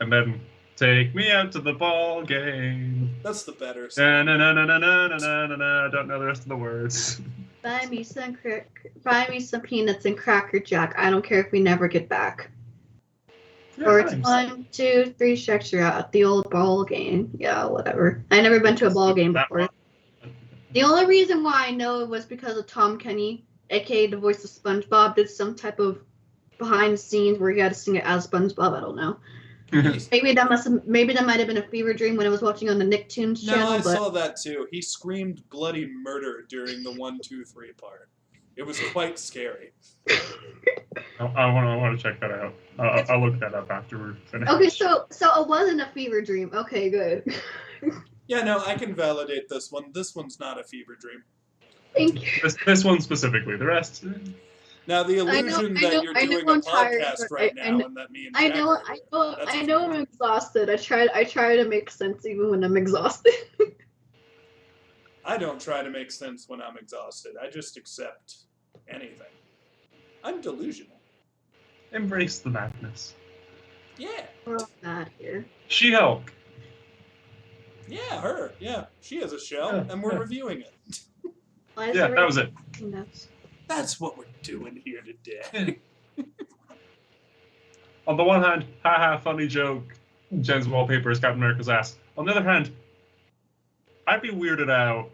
and then take me out to the ball game. That's the better song. Na na na na na na na na na. I don't know the rest of the words. Buy me some peanuts and Cracker Jack. I don't care if we never get back. Yeah, Or it's nice. 1, 2, 3 strikes you're out at the old ball game. Yeah, whatever. I never been to a ball game before. The only reason why I know it was because of Tom Kenny, aka the voice of SpongeBob, did some type of behind the scenes where he had to sing it as SpongeBob. I don't know. Maybe that might have been a fever dream when I was watching on the Nicktoons channel. No, I saw that too. He screamed bloody murder during the 1, 2, 3 part. It was quite scary. I want to check that out. I'll look that up after we're finished. Okay, so it wasn't a fever dream. Okay, good. Yeah, no, I can validate this one. This one's not a fever dream. Thank you. This one specifically. The rest. Now the illusion that you're doing a I'm tired, podcast right now, and that me and I Jack know are, that's I know I'm exhausted. I try to make sense even when I'm exhausted. I don't try to make sense when I'm exhausted. I just accept anything. I'm delusional. Embrace the madness. Yeah. We're all mad here. She-Hulk. Yeah, her. Yeah, she has a show, and we're reviewing it. Yeah, that was it. That's what we're doing here today. On the one hand, haha, funny joke. Jen's wallpaper is Captain America's ass. On the other hand, I'd be weirded out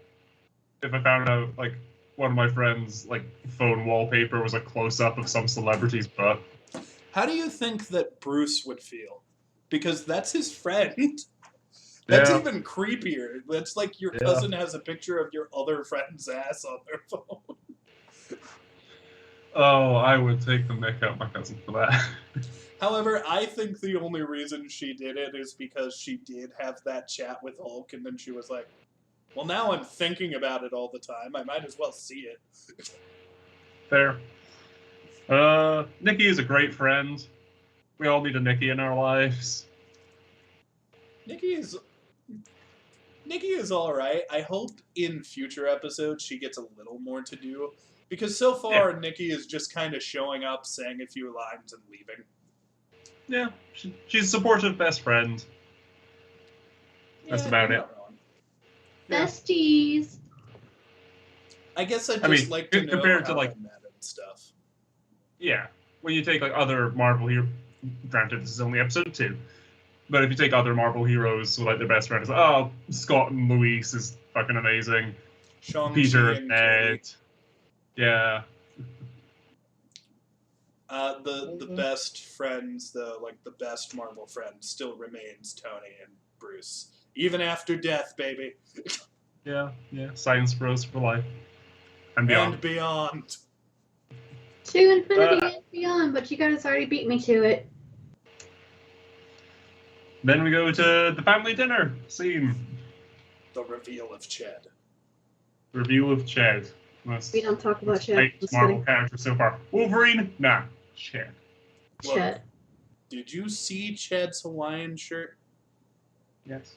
if I found out, like, one of my friends' like phone wallpaper was a close-up of some celebrity's butt. How do you think that Bruce would feel? Because that's his friend. That's Yeah. even creepier. That's like your Yeah. cousin has a picture of your other friend's ass on their phone. Oh, I would take the mick out my cousin for that. However, I think the only reason she did it is because she did have that chat with Hulk, and then she was like, well, now I'm thinking about it all the time. I might as well see it. Fair. Nikki is a great friend. We all need a Nikki in our lives. Nikki is all right. I hope in future episodes she gets a little more to do, because so far Nikki is just kind of showing up, saying a few lines, and leaving. Yeah, she's a supportive best friend. That's about it. Yeah. Besties. I guess I'd I just mean, like to know compared how to, like- I met and stuff. Yeah, when you take like other Marvel heroes, granted this is only episode 2, but if you take other Marvel heroes with like their best friends, like, oh, Scott and Luis is fucking amazing. Shang-Chi Peter and and Ned. Yeah. The best friends, though, like the best Marvel friend, still remains Tony and Bruce, even after death, baby. Yeah. Science bros for life. And beyond. And beyond. To infinity and beyond, but you guys already beat me to it. Then we go to the family dinner scene. The reveal of Ched. Review of Ched. We don't talk about Ched. Eight Marvel characters so far. Wolverine? Nah. Ched. Ched. Did you see Ched's Hawaiian shirt? Yes.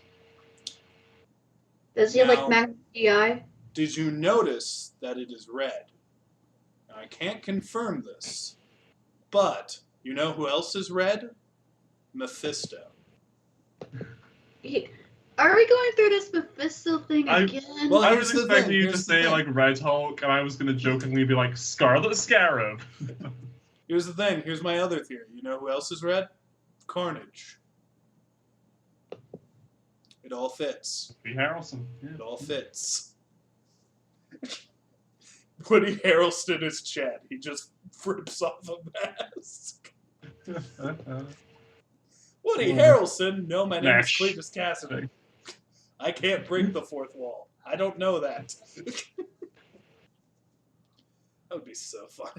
Does he have Now- like Magnum GI? Did you notice that it is red? Now, I can't confirm this, but you know who else is red? Mephisto. Are we going through this Mephisto thing I- again? Well, I here's was the expecting thing, you to here's the say thing. like Red Hulk, and I was gonna jokingly be like Scarlet Scarab. Here's the thing. Here's my other theory. You know who else is red? Carnage. It all fits. Woody Harrelson. It all fits. Woody Harrelson is Ched. He just rips off a mask. Yeah. Woody Hmm. Harrelson? No, my name is Nash. Cletus Cassidy. I can't break the fourth wall. I don't know that. That would be so funny.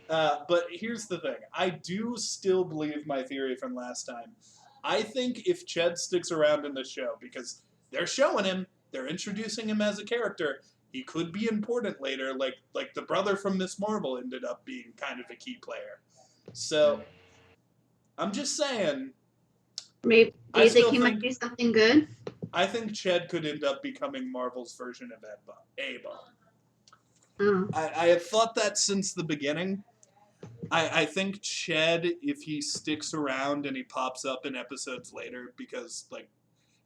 But here's the thing. I do still believe my theory from last time. I think if Ched sticks around in the show, because they're showing him, they're introducing him as a character, he could be important later, like the brother from Miss Marvel ended up being kind of a key player. So, I'm just saying, Maybe do I you still think he might think- do something good? I think Ched could end up becoming Marvel's version of A-Bomb. Oh. I have thought that since the beginning. I think Ched, if he sticks around and he pops up in episodes later, because, like,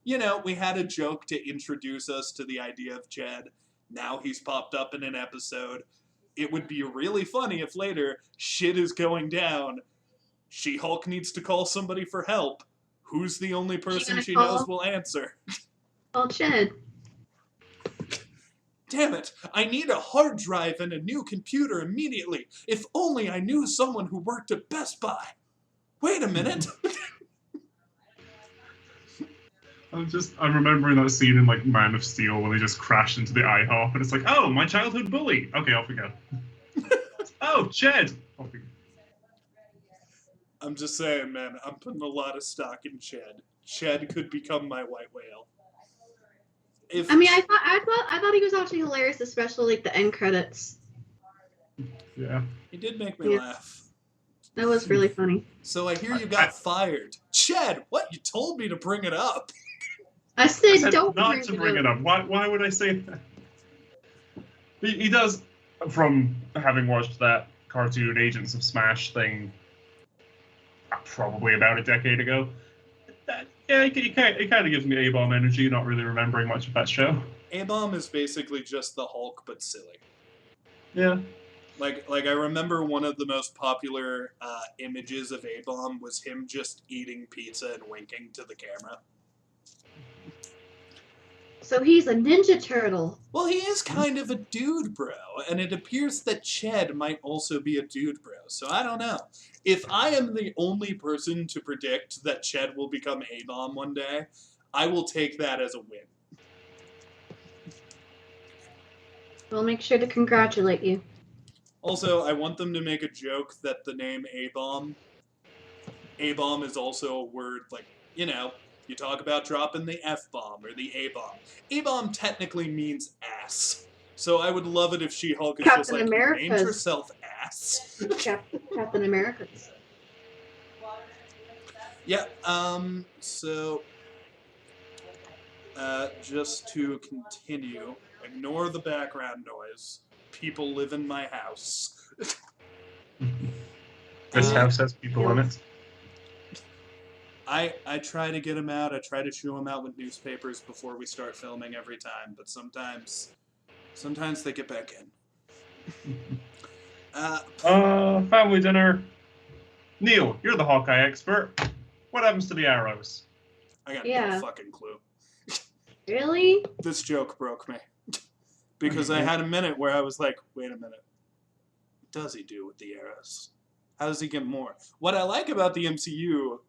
you know, we had a joke to introduce us to the idea of Ched. Now he's popped up in an episode. It would be really funny if later shit is going down. She-Hulk needs to call somebody for help. Who's the only person gonna she call? knows will answer? Oh, Ched. Damn it! I need a hard drive and a new computer immediately. If only I knew someone who worked at Best Buy. Wait a minute. I'm remembering that scene in like Man of Steel when they just crash into the IHOP and it's like, oh, my childhood bully. Okay, off we go. Oh, Ched. Off we go. I'm just saying, man. I'm putting a lot of stock in Ched. Ched could become my white whale. If I mean, I thought he was actually hilarious, especially like the end credits. Yeah. he did make me Yeah. laugh. That was really funny. So I hear you got fired. Ched, what? You told me to bring it up. I I said, said don't not to bring it up. Why would I say that? He does, from having watched that cartoon Agents of Smash thing probably about a decade ago. Yeah, it kind of gives me A-Bomb energy, not really remembering much of that show. A-Bomb is basically just the Hulk, but silly. Yeah. Like I remember one of the most popular images of A-Bomb was him just eating pizza and winking to the camera. So he's a Ninja Turtle. Well, he is kind of a dude bro, and it appears that Ched might also be a dude bro, so I don't know. If I am the only person to predict that Ched will become A-Bomb one day, I will take that as a win. We'll make sure to congratulate you. Also, I want them to make a joke that the name A-Bomb is also a word, like, you know, you talk about dropping the F-bomb or the A-bomb. A-bomb technically means ass. So I would love it if She-Hulk is Captain just like, you named America's- yourself ass. Captain America's. Yeah, so just to continue, ignore the background noise. People live in my house. This house has people in it. I try to get them out. I try to shoo them out with newspapers before we start filming every time, but sometimes they get back in. Family dinner. Neil, you're the Hawkeye expert. What happens to the arrows? I got no fucking clue. Really? This joke broke me. Because I had a minute where I was like, wait a minute. What does he do with the arrows? How does he get more? What I like about the MCU,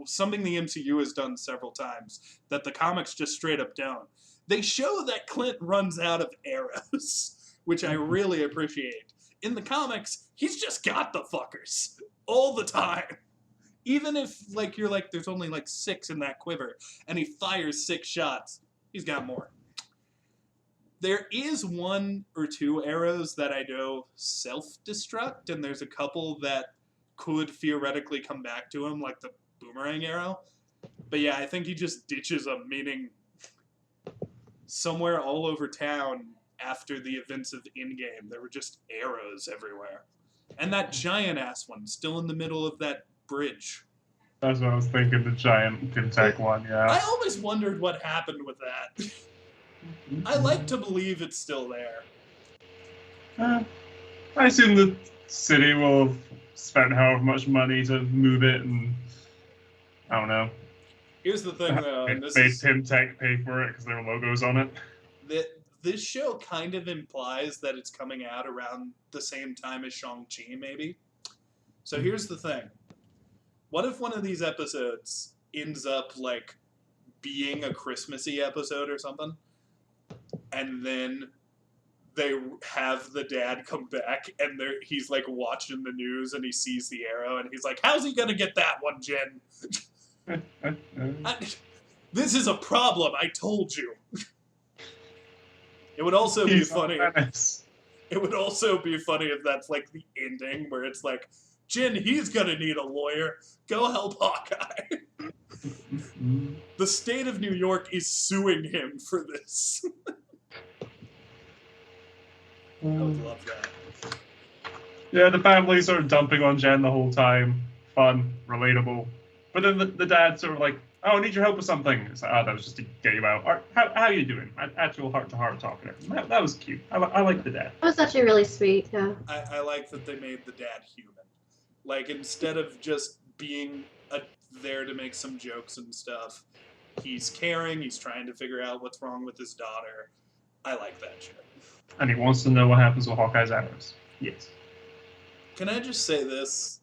something the MCU has done several times, that the comics just straight up don't. They show that Clint runs out of arrows, which I really appreciate. In the comics, he's just got the fuckers. All the time. Even if, like, you're like, there's only, like, 6 in that quiver, and he fires 6 shots, he's got more. There is 1 or 2 arrows that I know self-destruct, and there's a couple that could theoretically come back to him, like the boomerang arrow. But yeah, I think he just ditches them, meaning somewhere all over town after the events of Endgame, there were just arrows everywhere. And that giant-ass one, still in the middle of that bridge. That's what I was thinking, the giant Gimtech one, yeah. I always wondered what happened with that. I like to believe it's still there. I assume the city will have spent however much money to move it, and I don't know. Here's the thing, though. And Made Gimtech pay for it because their logo's on it. This show kind of implies that it's coming out around the same time as Shang-Chi, maybe. So here's the thing. What if one of these episodes ends up, like, being a Christmassy episode or something? And then they have the dad come back, and he's, like, watching the news, and he sees the arrow, and he's like, how's he gonna get that one, Jen? This is a problem, I told you. It would also be funny. It would also be funny if that's, like, the ending, where it's like, Jen, he's gonna need a lawyer. Go help Hawkeye. The state of New York is suing him for this. I would love that. Yeah, the family's sort of dumping on Jen the whole time. Fun, relatable. But then the dad's sort of like, oh, I need your help with something. It's like, oh, that was just to get you out. How are you doing? Actual heart-to-heart talking. That was cute. I like the dad. That was actually really sweet, yeah. I like that they made the dad human. Like, instead of just being there to make some jokes and stuff, he's caring, he's trying to figure out what's wrong with his daughter. I like that shit. And he wants to know what happens with Hawkeye's arrows. Yes. Can I just say this?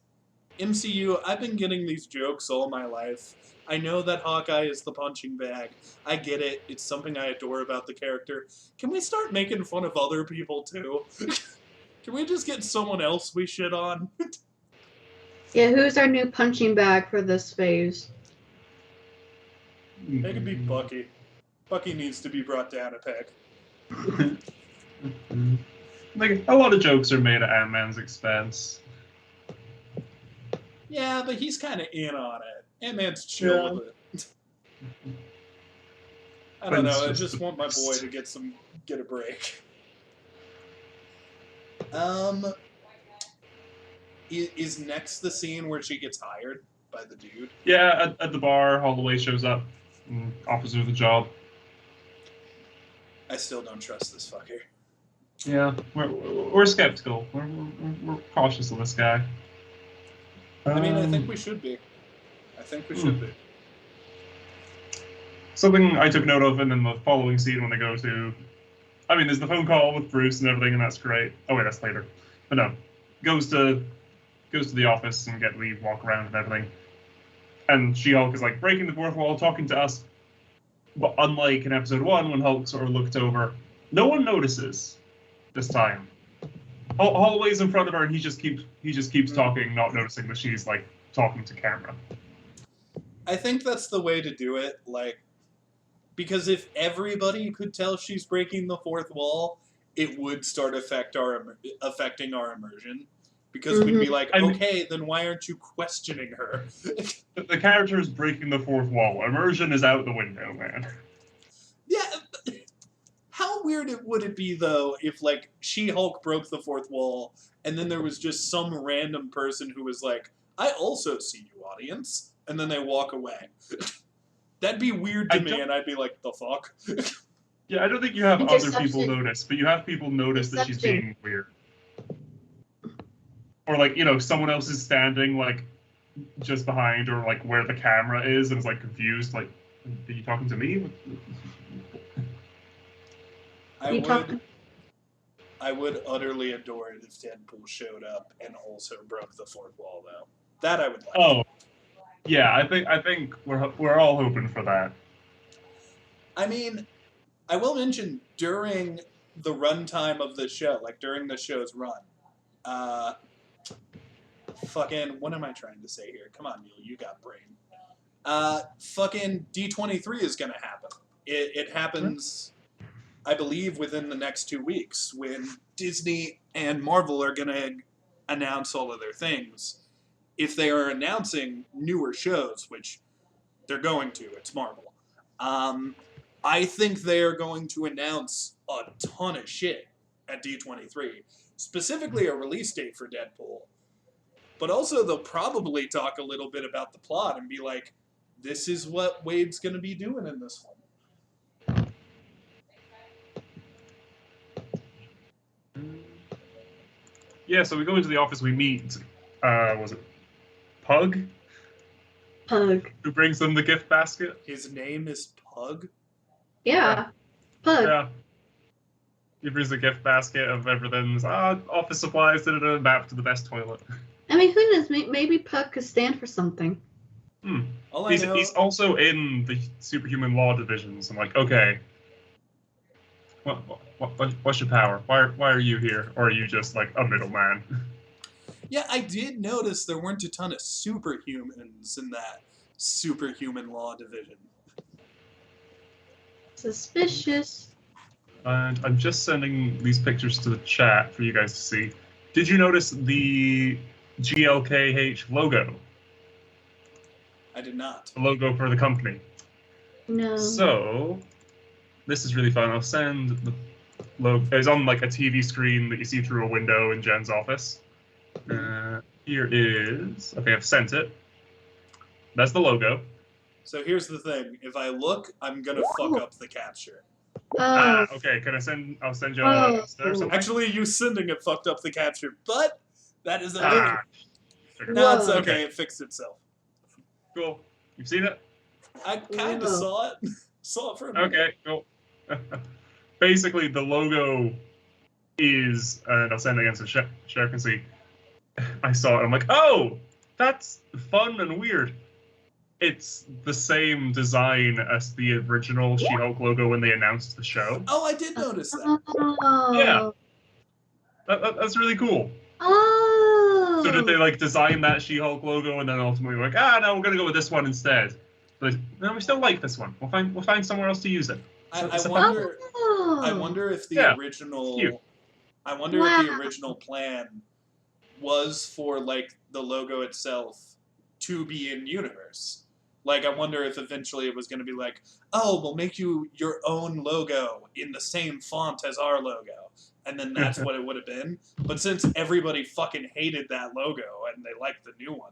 MCU, I've been getting these jokes all my life. I know that Hawkeye is the punching bag. I get it. It's something I adore about the character. Can we start making fun of other people, too? Can we just get someone else we shit on? Yeah, who's our new punching bag for this phase? It could be Bucky. Bucky needs to be brought down a peg. Like, a lot of jokes are made at Ant-Man's expense. Yeah, but he's kind of in on it. Ant-Man's chill with it. I don't know. I just want my boy to get a break. Is next the scene where she gets hired by the dude? Yeah, at the bar, Holloway shows up and offers her the job. I still don't trust this fucker. Yeah, we're skeptical. We're cautious of this guy. I mean, I think we should be. something I took note of, and then the following scene when they go to, I mean, there's the phone call with Bruce and everything, and that's great. Oh wait, that's later. But no, goes to the office and get Lee walk around and everything. And She-Hulk is like breaking the fourth wall, talking to us. But unlike in episode 1, when Hulk sort of looked over, no one notices this time. Hallway's in front of her, and he just keeps talking, not noticing that she's like talking to camera. I think that's the way to do it, like, because if everybody could tell she's breaking the fourth wall, it would start affecting our immersion. Because we'd be like, okay, then why aren't you questioning her? The character is breaking the fourth wall. Immersion is out the window, man. Yeah. How weird would it be, though, if, like, She-Hulk broke the fourth wall, and then there was just some random person who was like, I also see you, audience, and then they walk away. That'd be weird to me, and I'd be like, the fuck? Yeah, I don't think you have other people notice, but you have people notice that she's being weird. Or, like, you know, someone else is standing, like, just behind or, like, where the camera is and is, like, confused. Like, are you talking to me? I would utterly adore it if Deadpool showed up and also broke the fourth wall, though. That I would like. Oh, yeah, I think we're all hoping for that. I mean, I will mention, during the runtime of the show, like, during the show's run, what am I trying to say here? Come on, you got brain. Fucking D23 is gonna happen. It happens, I believe, within the next 2 weeks, when Disney and Marvel are gonna announce all of their things. If they are announcing newer shows, which they're going to, it's Marvel, I think they are going to announce a ton of shit at D23. Specifically a release date for Deadpool. But also, they'll probably talk a little bit about the plot and be like, this is what Wade's going to be doing in this one. Yeah, so we go into the office, we meet, was it Pug? Pug. Who brings them the gift basket? His name is Pug? Yeah. Pug. Yeah. He brings the gift basket of everything's office supplies, map to the best toilet. I mean, who knows? Maybe Pug could stand for something. He's also in the superhuman law divisions. I'm like, okay, what's your power? Why are you here? Or are you just like a middleman? Yeah, I did notice there weren't a ton of superhumans in that superhuman law division. Suspicious. And I'm just sending these pictures to the chat for you guys to see. Did you notice the GLKH logo? I did not. The logo for the company. No. So, this is really fun. I'll send the logo. It's on like a TV screen that you see through a window in Jen's office. Here is... Okay, I've sent it. That's the logo. So here's the thing. If I look, I'm going to fuck up the capture. Okay. Can I send... I'll send you a... Actually, you sending it fucked up the capture, but that is okay. No, it's okay. It fixed itself. Cool. You've seen it? I kind of saw it. Saw it for a minute. Okay, cool. Basically, the logo is... and I'll send it again so Sher can see. I saw it. I'm like, oh! That's fun and weird. It's the same design as the original She-Hulk logo when they announced the show. Oh, I did notice that. Oh. Yeah. That's really cool. Oh. So did they like design that She-Hulk logo and then ultimately like, no, we're gonna go with this one instead. But no, we still like this one. We'll find somewhere else to use it. I wonder if the original. I wonder if the original plan was for like the logo itself to be in universe. Like, I wonder if eventually it was going to be like, oh, we'll make you your own logo in the same font as our logo. And then that's what it would have been. But since everybody fucking hated that logo and they liked the new one,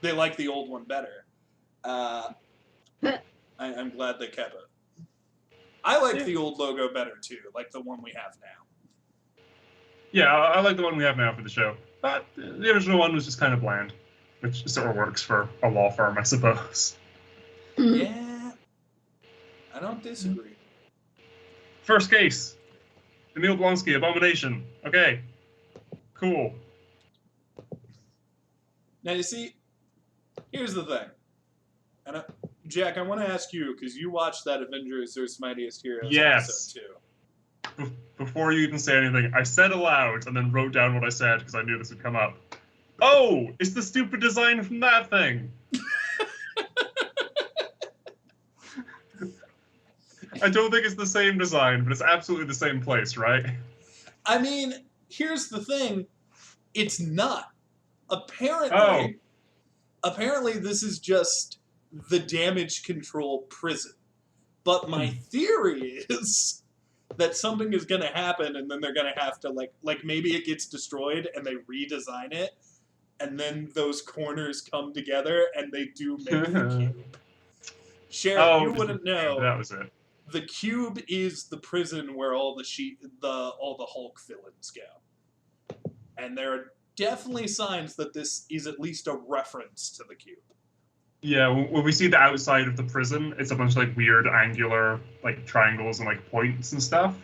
they like the old one better. I'm glad they kept it. I like the old logo better, too. Like the one we have now. Yeah, I like the one we have now for the show. But the original one was just kind of bland. Which sort of works for a law firm, I suppose. Yeah. I don't disagree. First case. Emil Blonsky, Abomination. Okay. Cool. Now you see, here's the thing, and Jack, I want to ask you because you watched that Avengers: Earth's Mightiest Heroes Yes. episode too. Before you even say anything, I said aloud and then wrote down what I said because I knew this would come up. Oh, it's the stupid design from that thing. I don't think it's the same design, but it's absolutely the same place, right? I mean, here's the thing, it's not. Apparently this is just the damage control prison. But my theory is that something is going to happen and then they're going to have to like maybe it gets destroyed and they redesign it and then those corners come together and they do make the cube. Sher, you wouldn't know. That was it. The cube is the prison where all the Hulk villains go. And there are definitely signs that this is at least a reference to the cube. Yeah, when we see the outside of the prison, it's a bunch of like weird angular like triangles and like points and stuff.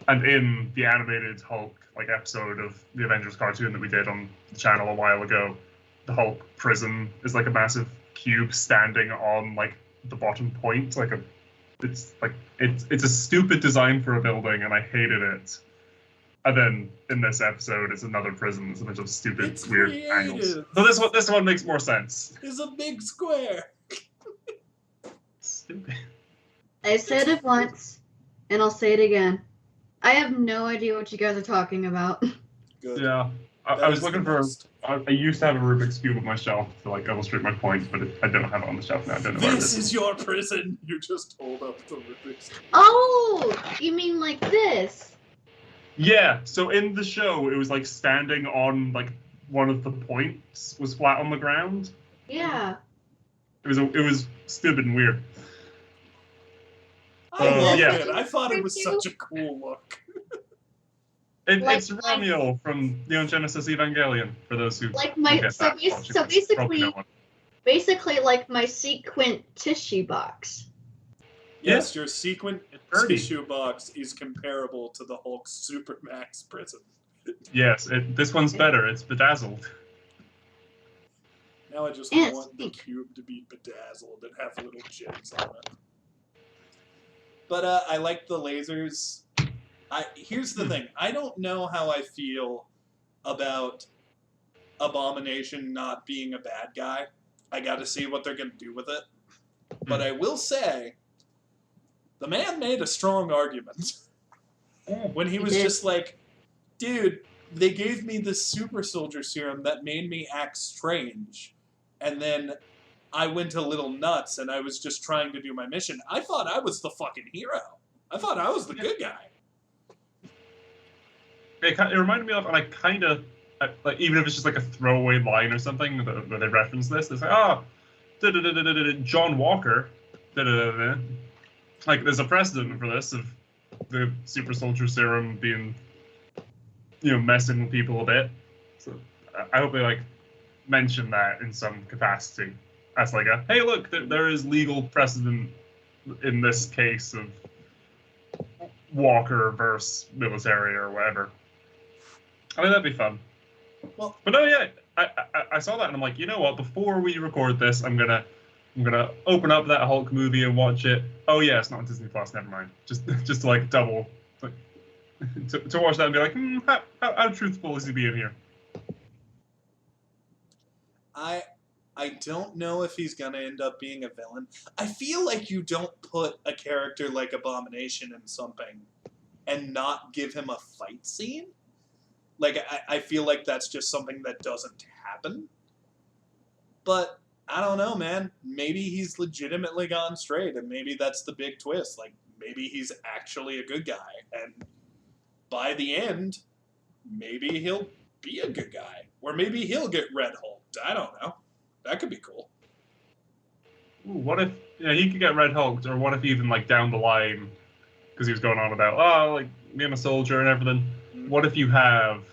And in the animated Hulk like episode of the Avengers cartoon that we did on the channel a while ago, the Hulk prison is like a massive cube standing on like the bottom point, it's a stupid design for a building, and I hated it. And then in this episode, it's another prison. It's a bunch of stupid, weird angles. So this one makes more sense. It's a big square. Stupid. I said it once, and I'll say it again. I have no idea what you guys are talking about. Good. Yeah, I was looking for. I used to have a Rubik's Cube on my shelf to like illustrate my points, but I don't have it on the shelf now. I don't know where it is. This is your prison. You just hold up the Rubik's Cube. Oh, you mean like this? Yeah. So in the show, it was like standing on like one of the points was flat on the ground. Yeah. It was stupid and weird. I love yeah. it. I thought it was such a cool look. It's Ramiel from Neon Genesis Evangelion, for those who like my so basically like my sequin tissue box. Yes, your sequin tissue box is comparable to the Hulk's Supermax prison. Yes, this one's better. It's bedazzled. Now I just want the cube to be bedazzled and have little gems on it. But I like the lasers. Here's the thing. I don't know how I feel about Abomination not being a bad guy. I got to see what they're going to do with it. But I will say, the man made a strong argument. When he was just like, dude, they gave me this super soldier serum that made me act strange. And then I went a little nuts and I was just trying to do my mission. I thought I was the fucking hero. I thought I was the good guy. It reminded me of, and I kind of, like, even if it's just like a throwaway line or something where they reference this, it's like, John Walker, like, there's a precedent for this of the super soldier serum being, messing with people a bit. So I hope they, like, mention that in some capacity. As like a, hey, look, there is legal precedent in this case of Walker versus military or whatever. I mean, that'd be fun. Well, but no, yeah, I saw that and I'm like, you know what? Before we record this, I'm gonna open up that Hulk movie and watch it. Oh yeah, it's not on Disney Plus. Never mind. Just to like double, like, to watch that and be like, how truthful is he being here? I don't know if he's gonna end up being a villain. I feel like you don't put a character like Abomination in something and not give him a fight scene. Like, I feel like that's just something that doesn't happen. But, I don't know, man. Maybe he's legitimately gone straight, and maybe that's the big twist. Like, maybe he's actually a good guy, and by the end, maybe he'll be a good guy. Or maybe he'll get Red Hulked. I don't know. That could be cool. Ooh, what if he could get Red Hulked, or what if even, like, down the line, because he was going on about, like, being a soldier and everything, what if you have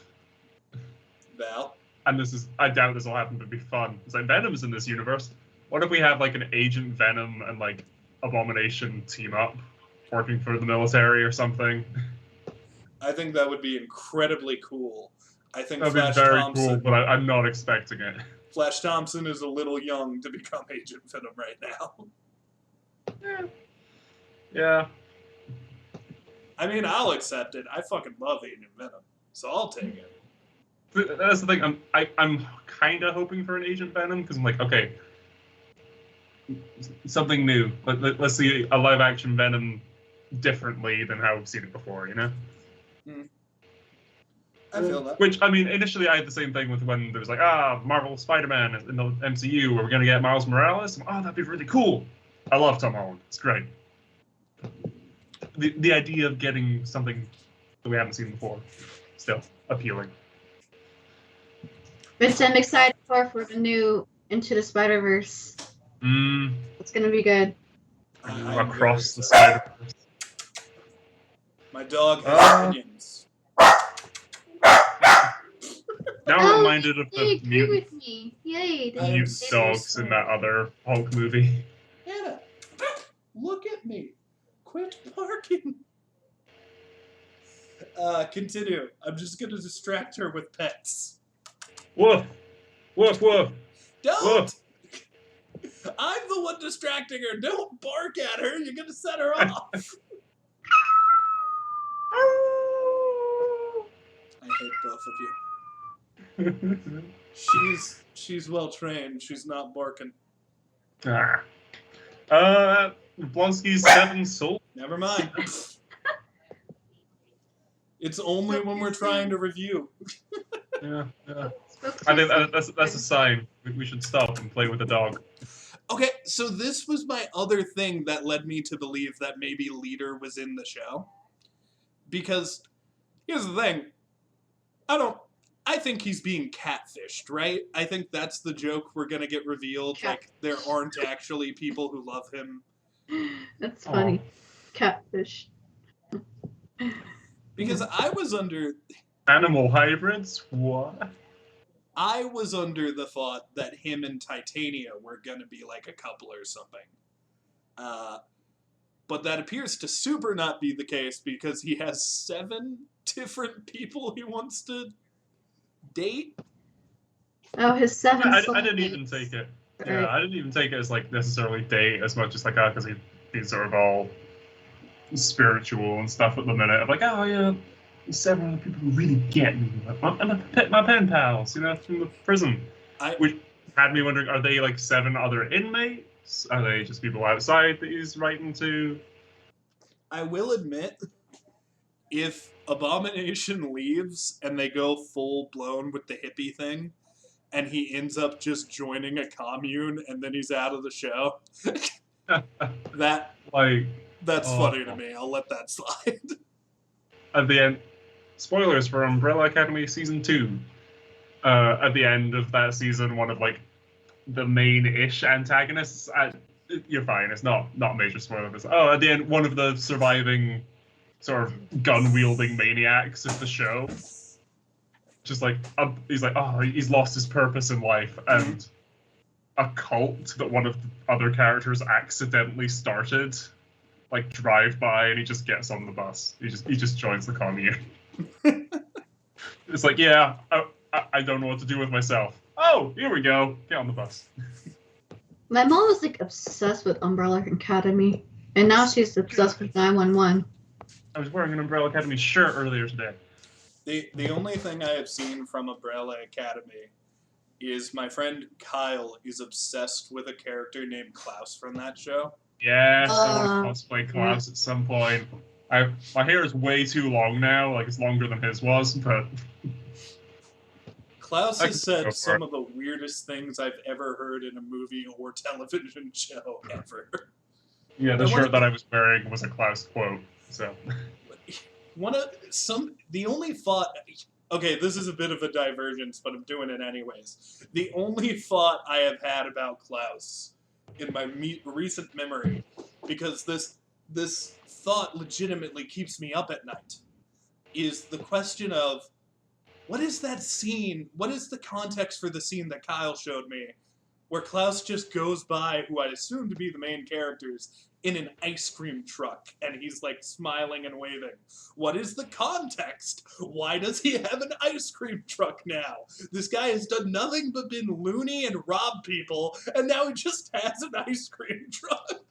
Val? And I doubt this will happen, but it'd be fun. It's like Venom's in this universe. What if we have like an Agent Venom and like Abomination team up, working for the military or something. I think that would be incredibly cool. I think That'd be Flash very Thompson. cool, but I'm not expecting it. Flash Thompson is a little young to become Agent Venom right now. Yeah. I mean, I'll accept it. I fucking love Agent Venom, so I'll take it. That's the thing. I'm kind of hoping for an Agent Venom because I'm like, okay, something new. Let's see a live action Venom differently than how we've seen it before. You know. I feel that. Which, I mean, initially I had the same thing with when there was like, Marvel Spider-Man in the MCU, where we're going to get Miles Morales. Oh, that'd be really cool. I love Tom Holland. It's great. The idea of getting something that we haven't seen before, still appealing. Which I'm excited for the new Into the Spider-Verse. It's going to be good. Across the Spider-Verse. My dog has opinions. Now I'm reminded of they the agree with mutant me. Yay! dogs in that other Hulk movie. Hannah, look at me. Quit barking. Continue. I'm just going to distract her with pets. Woof! Woof, woof! Don't! Woof. I'm the one distracting her. Don't bark at her. You're going to set her off. I hate both of you. She's well trained. She's not barking. Blonsky's Seven Soul. Never mind. It's only when we're trying to review. Yeah. I think that's a sign. We should stop and play with the dog. Okay, so this was my other thing that led me to believe that maybe Leader was in the show. Because here's the thing. I think he's being catfished, right? I think that's the joke we're going to get revealed. Like, there aren't actually people who love him. That's funny. Catfish. Because I was under... Animal hybrids? What? I was under the thought that him and Titania were going to be like a couple or something. But that appears to super not be the case because he has 7 different people he wants to date. Oh, his 7 I didn't even take it. Yeah, I didn't even take it as like necessarily date as much as like because he's sort of all spiritual and stuff at the minute. I'm like, oh yeah, there's 7 other people who really get me. My pen pals, you know, from the prison. Which had me wondering, are they like 7 other inmates? Are they just people outside that he's writing to? I will admit, if Abomination leaves and they go full blown with the hippie thing, and he ends up just joining a commune and then he's out of the show, that's funny to me. I'll let that slide. At the end, spoilers for Umbrella Academy Season 2. At the end of that season, one of like the main-ish antagonists. You're fine. It's not major spoilers. Oh, at the end, one of the surviving sort of gun-wielding maniacs of the show. Just like he's like, oh, he's lost his purpose in life, and a cult that one of the other characters accidentally started, like drive by, and he just gets on the bus. He just joins the commune. It's like, yeah, I don't know what to do with myself. Oh, here we go. Get on the bus. My mom was like obsessed with Umbrella Academy, and now she's obsessed with 911. I was wearing an Umbrella Academy shirt earlier today. The only thing I have seen from Umbrella Academy is my friend Kyle is obsessed with a character named Klaus from that show. Yeah, I want to cosplay Klaus at some point. My hair is way too long now, like it's longer than his was, but... Klaus has said some of the weirdest things I've ever heard in a movie or television show ever. Yeah, the shirt that I was wearing was a Klaus quote, so... The only thought... Okay, this is a bit of a divergence, but I'm doing it anyways. The only thought I have had about Klaus in my recent memory, because this thought legitimately keeps me up at night, is the question of, what is that scene? What is the context for the scene that Kyle showed me, where Klaus just goes by, who I assume to be the main characters, in an ice cream truck, and he's like smiling and waving. What is the context? Why does he have an ice cream truck now? This guy has done nothing but been loony and rob people, and now he just has an ice cream truck.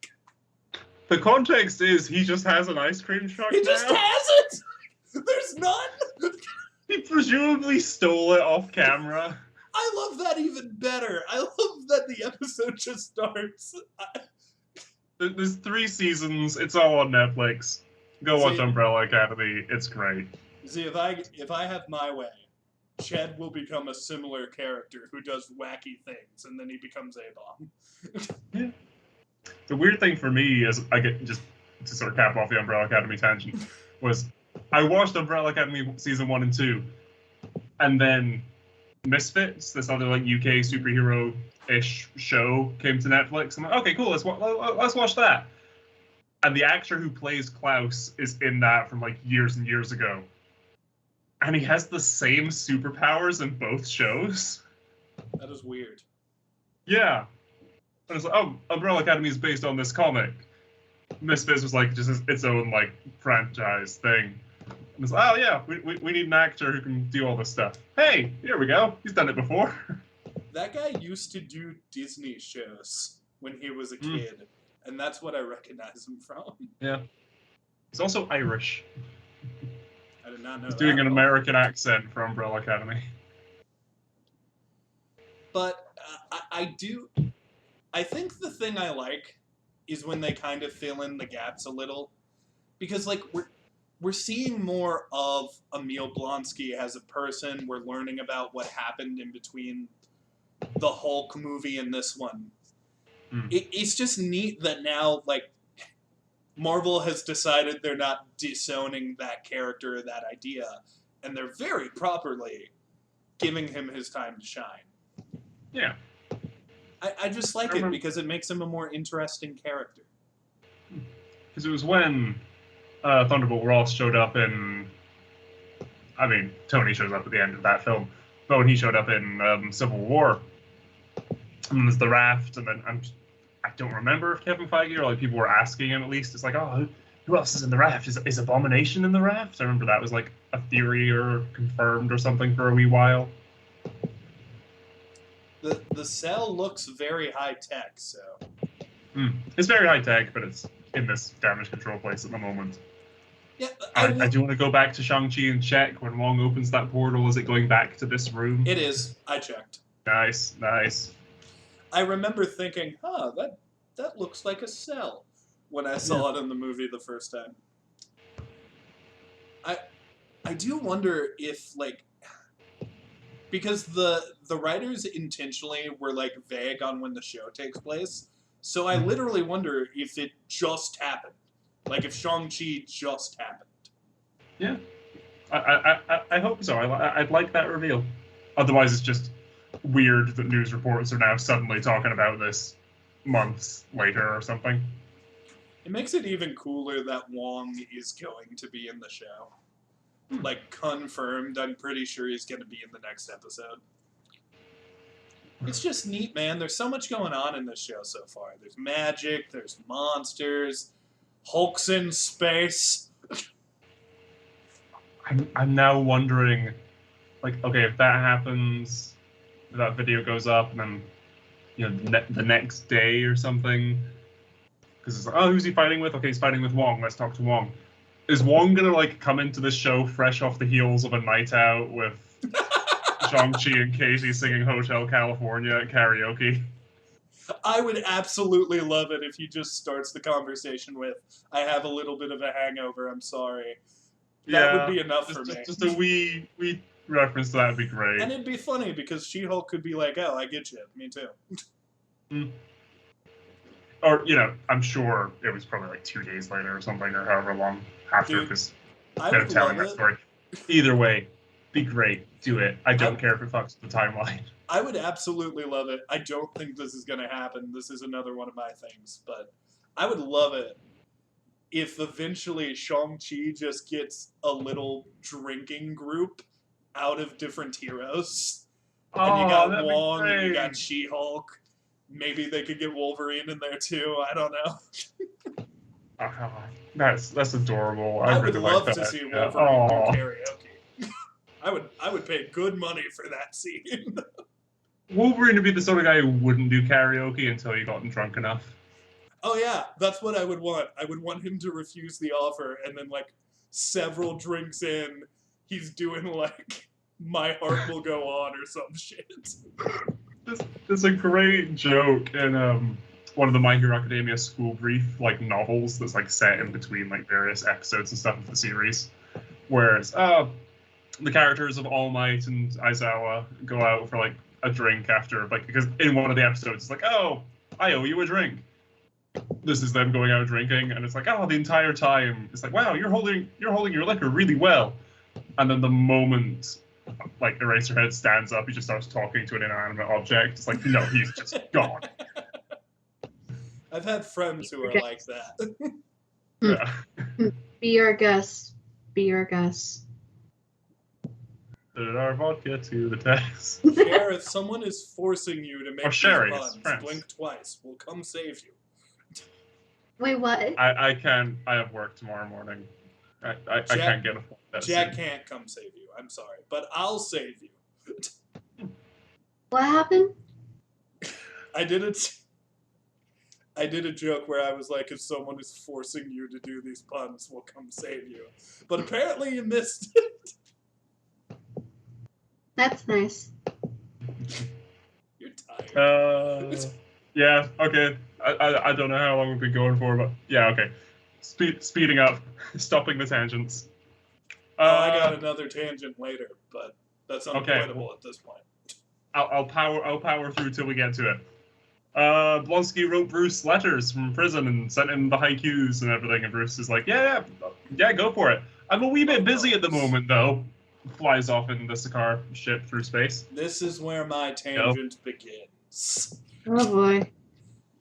The context is he just has an ice cream truck He now. just has it! There's none! He presumably stole it off camera. I love that even better. I love that the episode just starts. There's 3 seasons. It's all on Netflix. Go watch Umbrella Academy. It's great. See, if I have my way, Ched will become a similar character who does wacky things, and then he becomes A-Bomb. Yeah. The weird thing for me is, I get just to sort of cap off the Umbrella Academy tangent, was I watched Umbrella Academy season 1 and 2, and then Misfits, this other like UK superhero-ish show, came to Netflix. I'm like, okay, cool, let's watch that. And the actor who plays Klaus is in that from like years and years ago, and he has the same superpowers in both shows. That is weird. Yeah. And it's like, oh, Umbrella Academy is based on this comic. Misfits was like just its own like franchise thing. And it's like, oh yeah, we need an actor who can do all this stuff. Hey, here we go. He's done it before. That guy used to do Disney shows when he was a kid, and that's what I recognize him from. Yeah. He's also Irish. I did not know He's that. doing an American accent for Umbrella Academy. But I think the thing I like is when they kind of fill in the gaps a little, because like we're seeing more of Emil Blonsky as a person. We're learning about what happened in between the Hulk movie and this one. It's just neat that now like Marvel has decided they're not disowning that character or that idea, and they're very properly giving him his time to shine. Yeah. I just like it because it makes him a more interesting character. Because it was when Thunderbolt Ross showed up in... I mean, Tony shows up at the end of that film, but when he showed up in Civil War, and there's the raft, and then I don't remember if Kevin Feige or like people were asking him at least. It's like, oh, who else is in the raft? Is Abomination in the raft? I remember that was like a theory or confirmed or something for a wee while. The cell looks very high tech, so. It's very high tech, but it's in this damage control place at the moment. Yeah, I do want to go back to Shang-Chi and check when Wong opens that portal. Is it going back to this room? It is. I checked. Nice. I remember thinking, that looks like a cell when I saw it in the movie the first time. I do wonder if like, because the writers intentionally were like vague on when the show takes place, so I literally wonder if it just happened, like if Shang-Chi just happened. Yeah, I hope so. I'd like that reveal. Otherwise, it's just weird that news reports are now suddenly talking about this months later or something. It makes it even cooler that Wong is going to be in the show. Like, confirmed, I'm pretty sure he's going to be in the next episode. It's just neat, man. There's so much going on in this show so far. There's magic, there's monsters, Hulk's in space. I'm now wondering, like, okay, if that happens, that video goes up, and then, you know, the next day or something, because it's like, oh, who's he fighting with? Okay, he's fighting with Wong. Let's talk to Wong. Is Wong gonna like come into this show fresh off the heels of a night out with Shang-Chi and Katie singing Hotel California at karaoke? I would absolutely love it if he just starts the conversation with, I have a little bit of a hangover, I'm sorry. That would be enough for me. Just a wee reference to that would be great. And it'd be funny because She-Hulk could be like, oh, I get you. Me too. Or, you know, I'm sure it was probably like 2 days later or something, or however long after, because they're telling that story. Either way, be great. Do it. I don't care if it fucks the timeline. I would absolutely love it. I don't think this is going to happen. This is another one of my things. But I would love it if eventually Shang-Chi just gets a little drinking group out of different heroes. And you got Wong and you got She-Hulk. Maybe they could get Wolverine in there too. I don't know. That's adorable. I I would really like love that. to see Yeah. Wolverine do Aw. karaoke. I would pay good money for that scene. Wolverine would be the sort of guy who wouldn't do karaoke until he gotten drunk enough. Oh yeah, that's what I would want. I would want him to refuse the offer, and then like several drinks in, he's doing like "My Heart Will Go On" or some shit. There's a great joke in one of the My Hero Academia school brief like novels that's like set in between like various episodes and stuff of the series, where it's the characters of All Might and Aizawa go out for like a drink after like because in one of the episodes it's like, oh, I owe you a drink. This is them going out drinking, and it's like, oh, the entire time it's like, wow, you're holding your liquor really well, and then the moment like Eraserhead stands up, he just starts talking to an inanimate object. It's like, no, he's just gone. I've had friends who are like that. Yeah. Be our guest. Be our guest. Put our vodka to the test. Sher, if someone is forcing you to make Or these Sherry, puns, friends. blink twice. We'll come save you. Wait, what? I have work tomorrow morning. I can't get a phone. Jack can't come save you. I'm sorry, but I'll save you. What happened? I did a joke where I was like, if someone is forcing you to do these puns, we'll come save you. But apparently you missed it. That's nice. You're tired. Yeah, okay. I don't know how long we've been going for, but yeah, okay. Speeding up, stopping the tangents. I got another tangent later, but that's unavoidable at this point. I'll power through till we get to it. Blonsky wrote Bruce letters from prison and sent him the haikus and everything, and Bruce is like, yeah, go for it. I'm a wee bit busy at the moment, though. Flies off in the Sakaar ship through space. This is where my tangent begins. Oh boy.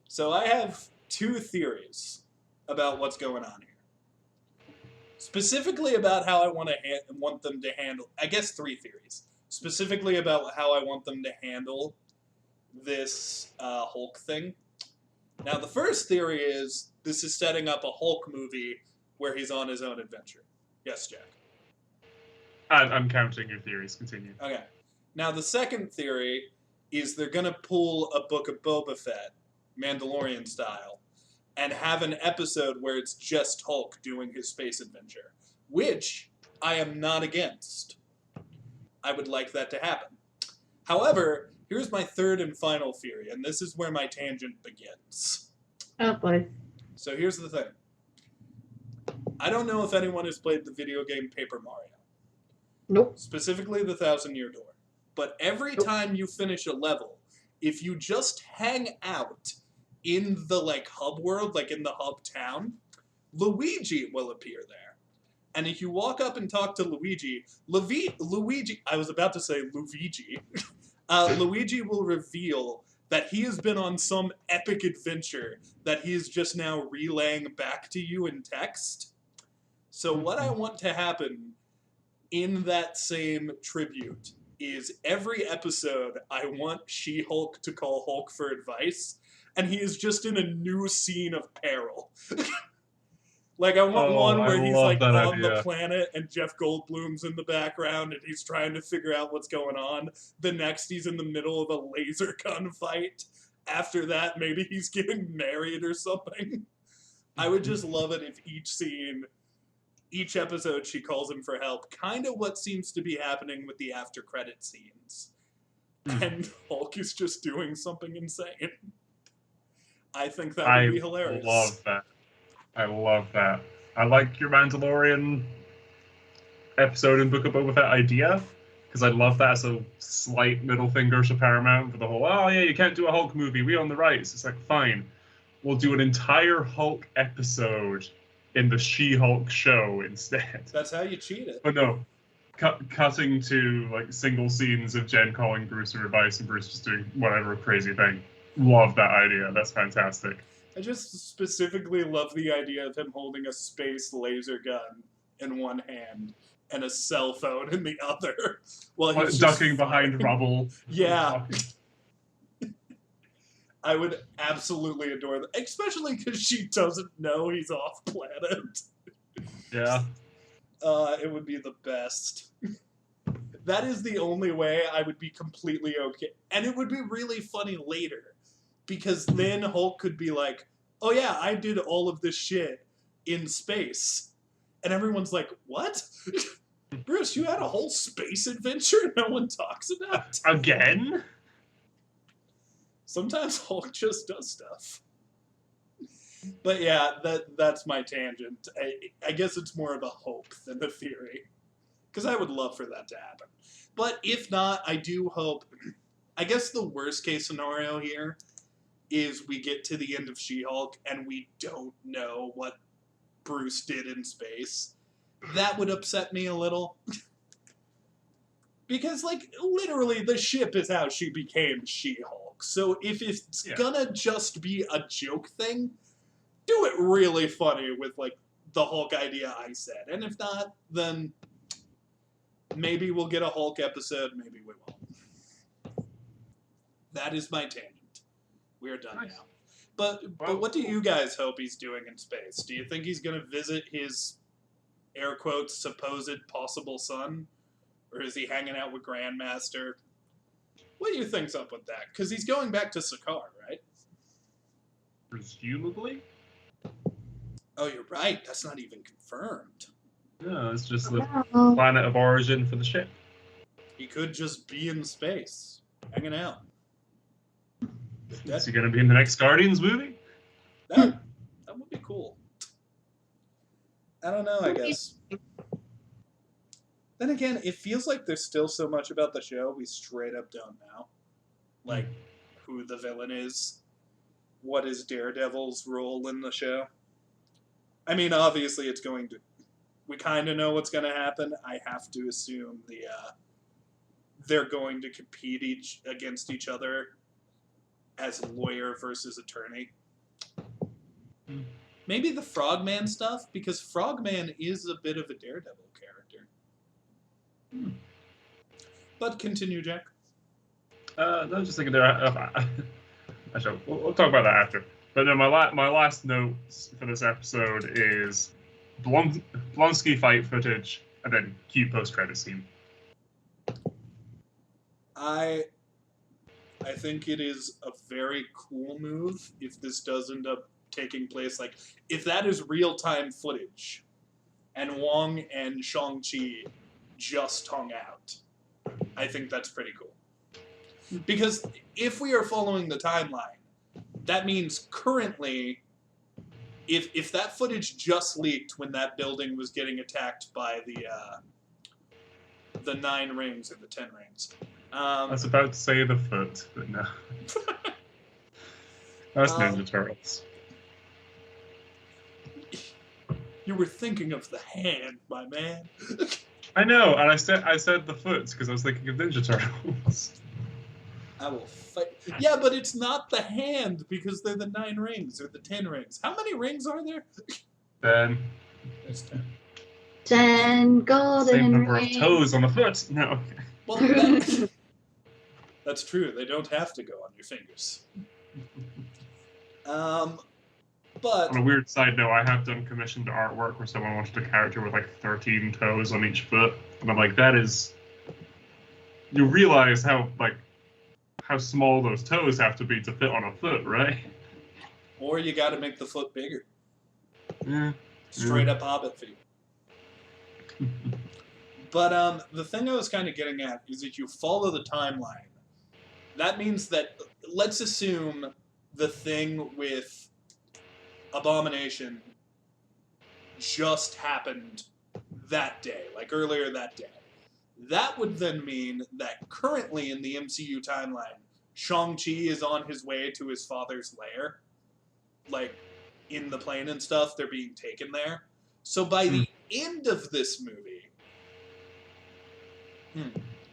So I have two theories about what's going on here. Specifically about how I want them to handle. I guess three theories. Specifically about how I want them to handle this Hulk thing. Now, the first theory is this is setting up a Hulk movie where he's on his own adventure. Yes, Jack. I'm counting your theories. Continue. Okay. Now, the second theory is they're going to pull a Book of Boba Fett, Mandalorian style, and have an episode where it's just Hulk doing his space adventure, which I am not against. I would like that to happen. However, here's my third and final theory, and this is where my tangent begins. Oh boy. So here's the thing. I don't know if anyone has played the video game Paper Mario. Nope. Specifically the 1,000-Year Door. But every time you finish a level, if you just hang out in the hub world, like in the hub town, Luigi will appear there. And if you walk up and talk to Luigi, I was about to say Luigi. Luigi will reveal that he has been on some epic adventure that he is just now relaying back to you in text. So what I want to happen in that same tribute is every episode I want She-Hulk to call Hulk for advice, and he is just in a new scene of peril. I want one where he's on the planet and Jeff Goldblum's in the background and he's trying to figure out what's going on. The next he's in the middle of a laser gun fight. After that, maybe he's getting married or something. I would just love it if each episode she calls him for help. Kind of what seems to be happening with the after credit scenes. And Hulk is just doing something insane. I think that would be hilarious. I love that. I like your Mandalorian episode in Book of Boba Fett idea, because I love that as a slight middle finger to Paramount for the whole, oh yeah, you can't do a Hulk movie, we own the rights. It's like, fine, we'll do an entire Hulk episode in the She-Hulk show instead. That's how you cheat it. But no, cutting to single scenes of Jen calling Bruce for advice and Bruce just doing whatever crazy thing. Love that idea. That's fantastic. I just specifically love the idea of him holding a space laser gun in one hand and a cell phone in the other, while he's ducking behind rubble. Yeah. I would absolutely adore that, especially because she doesn't know he's off planet. Yeah. It would be the best. That is the only way I would be completely okay. And it would be really funny later. Because then Hulk could be like, oh yeah, I did all of this shit in space. And everyone's like, what? Bruce, you had a whole space adventure no one talks about? Again? Sometimes Hulk just does stuff. But yeah, that's my tangent. I guess it's more of a hope than a theory. Because I would love for that to happen. But if not, I do hope... I guess the worst case scenario here is we get to the end of She-Hulk and we don't know what Bruce did in space. That would upset me a little. Because, like, literally the ship is how she became She-Hulk. So if it's gonna just be a joke thing, do it really funny with, like, the Hulk idea I said. And if not, then maybe we'll get a Hulk episode, maybe we won't. That is my tangent. We're done now. But what do you guys hope he's doing in space? Do you think he's gonna visit his, air quotes, supposed possible son? Or is he hanging out with Grandmaster? What do you think's up with that? Because he's going back to Sakaar, right? Presumably? Oh, you're right. That's not even confirmed. No, it's just the planet of origin for the ship. He could just be in space, hanging out. Is he going to be in the next Guardians movie? That would be cool. I don't know, I guess. Then again, it feels like there's still so much about the show we straight up don't know. Like, who the villain is. What is Daredevil's role in the show? I mean, obviously it's going to... We kind of know what's going to happen. I have to assume they're going to compete against each other as lawyer versus attorney. Maybe the Frogman stuff, because Frogman is a bit of a Daredevil character. But continue, Jack. I was just thinking there. Actually, we'll talk about that after. But no, my last notes for this episode is Blonsky fight footage and then cute post-credit scene. I think it is a very cool move if this does end up taking place. Like, if that is real-time footage and Wong and Shang-Chi just hung out, I think that's pretty cool. Because if we are following the timeline, that means currently, if that footage just leaked when that building was getting attacked by the 9 rings or the 10 rings. I was about to say the foot, but no. That's Ninja Turtles. You were thinking of the hand, my man. I know, and I said the foot because I was thinking of Ninja Turtles. I will fight. Yeah, but it's not the hand because they're the 9 rings or the 10 rings. How many rings are there? 10. There's 10. 10 golden Same number rings. of toes on the foot. No. Well, that's true. They don't have to go on your fingers. But on a weird side note, I have done commissioned artwork where someone wanted a character with like 13 toes on each foot, and I'm like, that is. You realize how small those toes have to be to fit on a foot, right? Or you got to make the foot bigger. Yeah. Straight up Hobbit feet. But the thing I was kind of getting at is if you follow the timeline, that means that, let's assume the thing with Abomination just happened that day, like earlier that day. That would then mean that currently in the MCU timeline, Shang-Chi is on his way to his father's lair. Like, in the plane and stuff, they're being taken there. So by the end of this movie...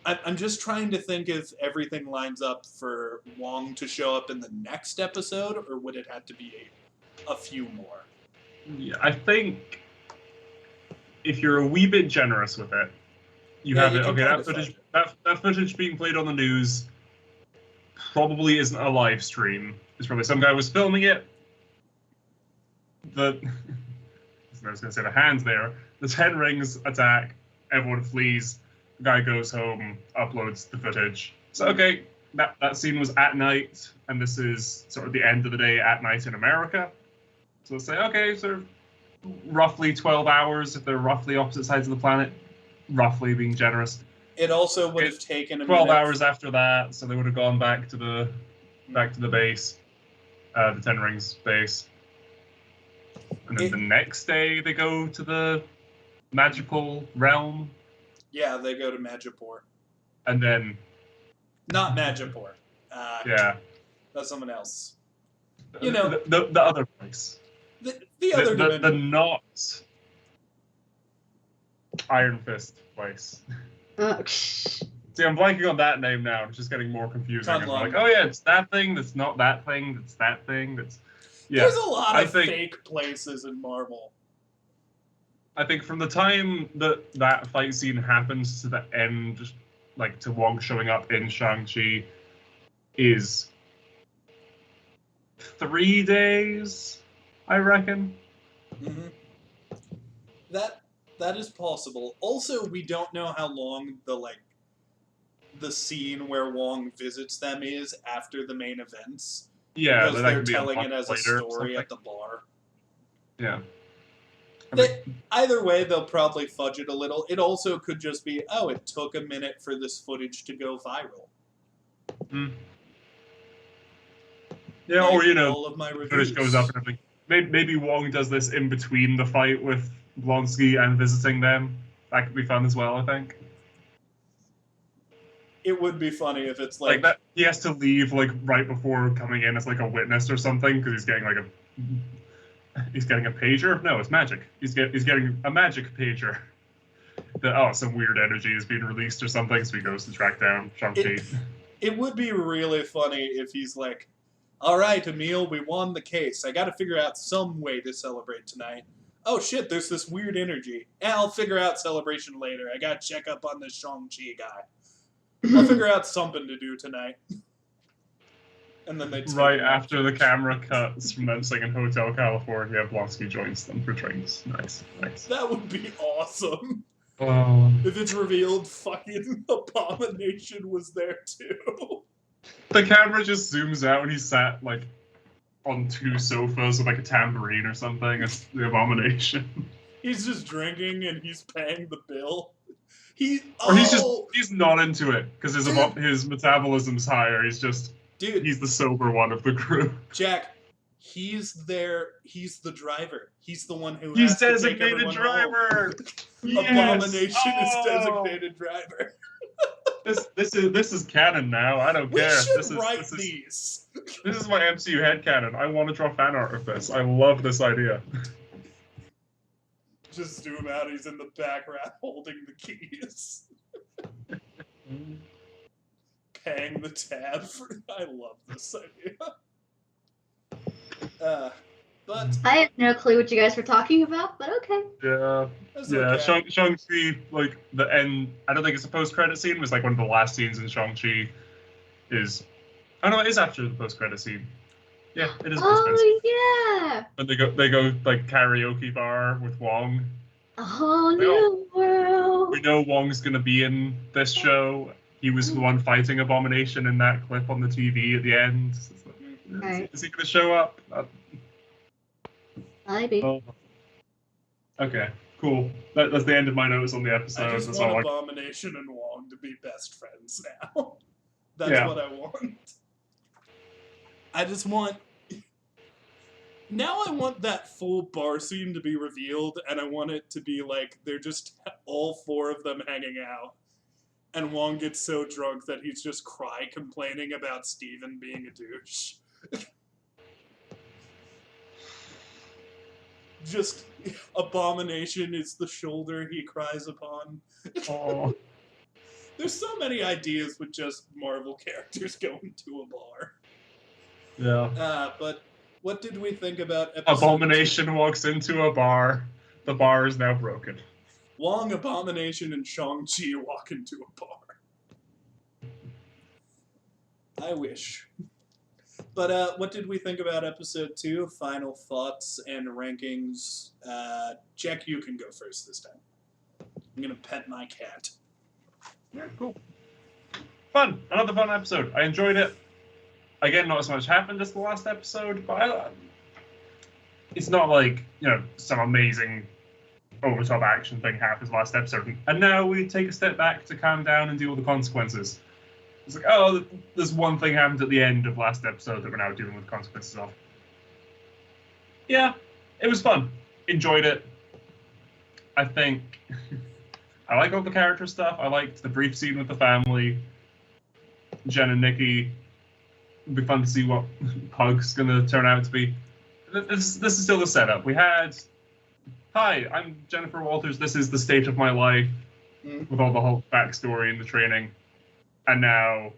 I'm just trying to think if everything lines up for Wong to show up in the next episode, or would it have to be a few more? Yeah, I think if you're a wee bit generous with it, you have it. Okay, that footage being played on the news. probably isn't a live stream. It's probably some guy was filming it. I was going to say the hands there. The 10 rings attack. Everyone flees. The guy goes home, uploads the footage. So, okay, that scene was at night, and this is sort of the end of the day at night in America. So let's say, okay, so roughly 12 hours if they're roughly opposite sides of the planet. Roughly being generous. It also would have taken 12 hours after that, so they would have gone back to the base, the 10 Rings base. And then the next day they go to the magical realm. Yeah, they go to Majapur. And then... Not Majapur. Yeah. That's someone else. The other place. The other dimension. The not Iron Fist place. See, I'm blanking on that name now. It's just getting more confusing. I'm like, oh yeah, it's that thing. That's not that thing. That's that thing. That's yeah. There's a lot of fake places in Marvel. I think from the time that fight scene happens to the end, like to Wong showing up in Shang-Chi, is 3 days, I reckon. Mm-hmm. That is possible. Also, we don't know how long the scene where Wong visits them is after the main events. Yeah, because they're telling it as a story at the bar. Yeah. Either way, they'll probably fudge it a little. It also could just be, oh, it took a minute for this footage to go viral. Mm. Yeah, or all of my footage goes up and everything. Maybe Wong does this in between the fight with Blonsky and visiting them. That could be fun as well, I think. It would be funny if it's like that. He has to leave right before coming in as a witness or something because he's getting he's getting a pager. No, it's magic. He's getting a magic pager. That some weird energy is being released or something, so he goes to track down Shang-Chi. It would be really funny if he's like, all right, Emil, we won the case. I got to figure out some way to celebrate tonight. Oh shit, there's this weird energy. I'll figure out celebration later. I got to check up on this Shang-Chi guy. I'll figure out something to do tonight. And then they right after the camera cuts from them singing Hotel California, Blonsky joins them for drinks. Nice. That would be awesome. Oh. If it's revealed fucking Abomination was there too. The camera just zooms out and he's sat on 2 sofas with a tambourine or something. It's the Abomination. He's just drinking and he's paying the bill. He's not into it because his metabolism's higher. He's the sober one of the group. Jack, he's there. He's the driver. He's the one who. He's designated driver. Yes. Abomination is designated driver. This is canon now. I don't care. We should write these. This is my MCU headcanon. I want to draw fan art of this. I love this idea. Just zoom out. He's in the background holding the keys. Paying the tab for. I love this idea. But I have no clue what you guys were talking about, but okay. Yeah. Okay. Shang-Chi, the end. I don't think it's a post-credit scene. It was one of the last scenes in Shang-Chi. Oh no, it is after the post-credit scene. Yeah, it is. Oh yeah. But they go karaoke bar with Wong. A whole new world. We know Wong's gonna be in this show. He was the one fighting Abomination in that clip on the TV at the end. Is he gonna show up? Maybe. Oh. Okay, cool. That's the end of my notes on the episode. I just want Abomination and Wong to be best friends now. That's what I want. I just want... Now I want that full bar scene to be revealed, and I want it to be they're just all 4 of them hanging out. And Wong gets so drunk that he's just complaining about Steven being a douche. Just Abomination is the shoulder he cries upon. Oh. There's so many ideas with just Marvel characters going to a bar. Yeah. But what did we think about episode Abomination 2? Walks into a bar. The bar is now broken. Wong, Abomination, and Shang-Chi walk into a bar. I wish. But what did we think about episode 2? Final thoughts and rankings. Jack, you can go first this time. I'm gonna pet my cat. Yeah, cool. Fun. Another fun episode. I enjoyed it. Again, not as much happened as the last episode, but it's not like, some amazing over-the-top action thing happens last episode. And now we take a step back to calm down and deal with the consequences. It's like, oh, there's one thing happened at the end of last episode that we're now dealing with the consequences of. Yeah, it was fun. Enjoyed it. I think I like all the character stuff. I liked the brief scene with the family. Jen and Nikki. It'd be fun to see what Pug's going to turn out to be. This is still the setup. We had, hi, I'm Jennifer Walters. This is the state of my life, with all the whole backstory and the training. And now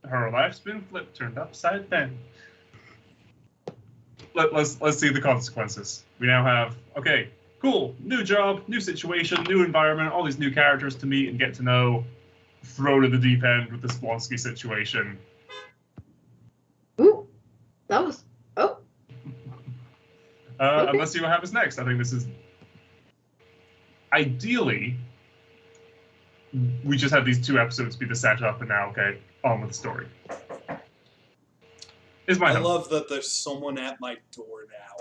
her life's been turned upside down. Let's see the consequences. We now have, okay, cool, new job, new situation, new environment, all these new characters to meet and get to know. Thrown in the deep end with the Splonsky situation. Ooh, that was Okay. And let's see what happens next. I think this is ideally we just have these 2 episodes be the setup, and now okay, on with the story. Is my I hope. love that there's someone at my door now.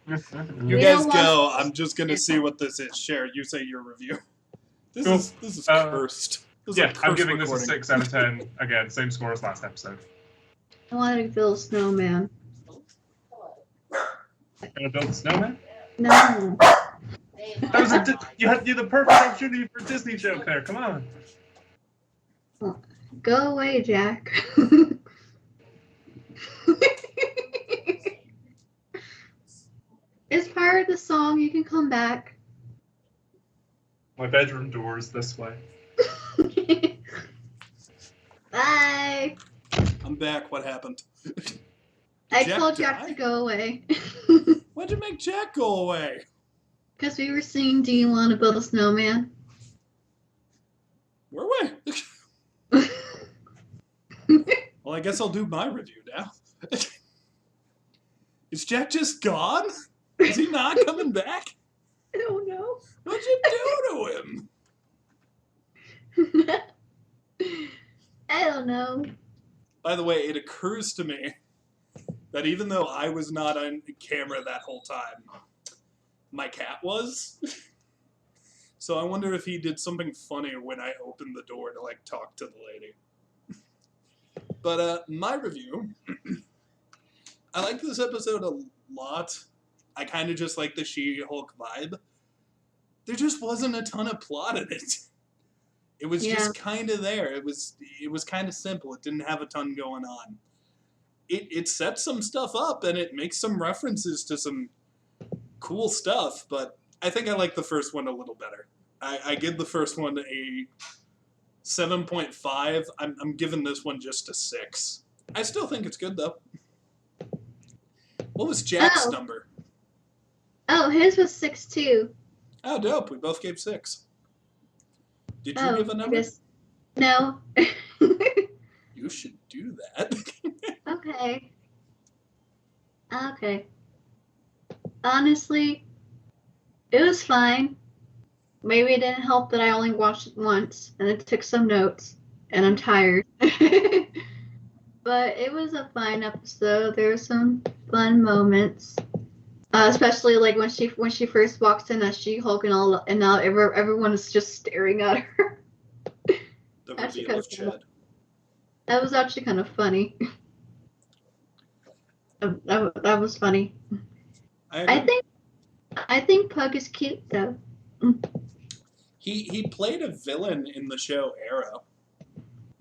You We guys don't go. want- I'm just gonna see what this is. Share. You say your review. This Cool. is cursed. This is a Yeah, I'm cursed giving recording. this a 6 out of 10. Again, same score as last episode. I wanted to build a snowman. Gonna build a snowman? No. That was you had the perfect opportunity for a Disney joke there. Come on. Go away, Jack. It's part of the song. You can come back. My bedroom door is this way. Bye. I'm back. What happened? I Jack told Jack die? to go away. Why'd you make Jack go away? Because we were singing, do you want to build a snowman? Where we? Well, I guess I'll do my review now. Is Jack just gone? Is he not coming back? I don't know. What'd you do to him? I don't know. By the way, it occurs to me that even though I was not on camera that whole time, my cat was. So I wonder if he did something funny when I opened the door to talk to the lady. But my review, I like this episode a lot. I kind of just like the She-Hulk vibe. There just wasn't a ton of plot in it. It was just kind of there. It was kind of simple. It didn't have a ton going on. It sets some stuff up and it makes some references to some cool stuff, but I think I like the first one a little better. I give the first one a 7.5. I'm giving this one just a 6. I still think it's good though. What was Jack's number? Oh, his was 6 too. Oh, dope. We both gave 6. Did you give a number? No. You should do that. Okay. Okay. Honestly, it was fine. Maybe it didn't help that I only watched it once and I took some notes and I'm tired. But it was a fine episode. There were some fun moments. Especially when she first walks in as She-Hulk and now everyone is just staring at her. The reveal of Chad. That was actually kind of funny. That was funny. I think Pug is cute though. He played a villain in the show Arrow.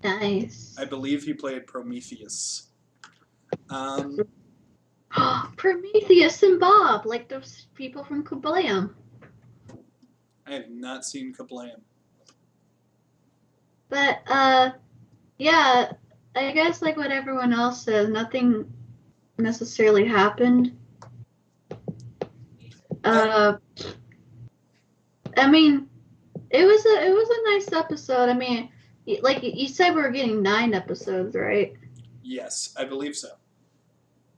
Nice. I believe he played Prometheus. Prometheus and Bob, like those people from Kablam. I have not seen Kablam. But yeah, I guess like what everyone else says, nothing necessarily happened. I mean, it was a nice episode. I mean, like you said, we're getting 9 episodes, right? Yes, I believe so.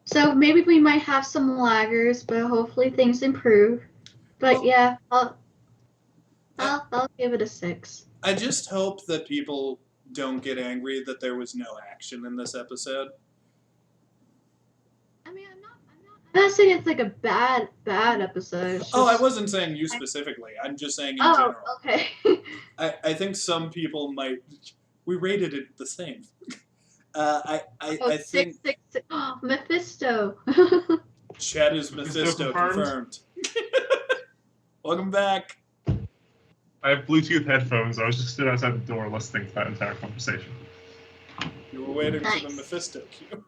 So maybe we might have some laggers, but hopefully things improve. But Well, yeah, I'll give it a 6. I just hope that people don't get angry that there was no action in this episode. I mean, I'm not saying it's like a bad episode. It's Oh, I just, wasn't saying you specifically. I'm just saying in oh, general. okay. I think some people might. We rated it the same. I Oh, think 6. Oh, Mephisto. Chad is Mephisto confirmed. Welcome back. I have Bluetooth headphones. I was just stood outside the door listening to that entire conversation. You were waiting for the Nice. Mephisto cue.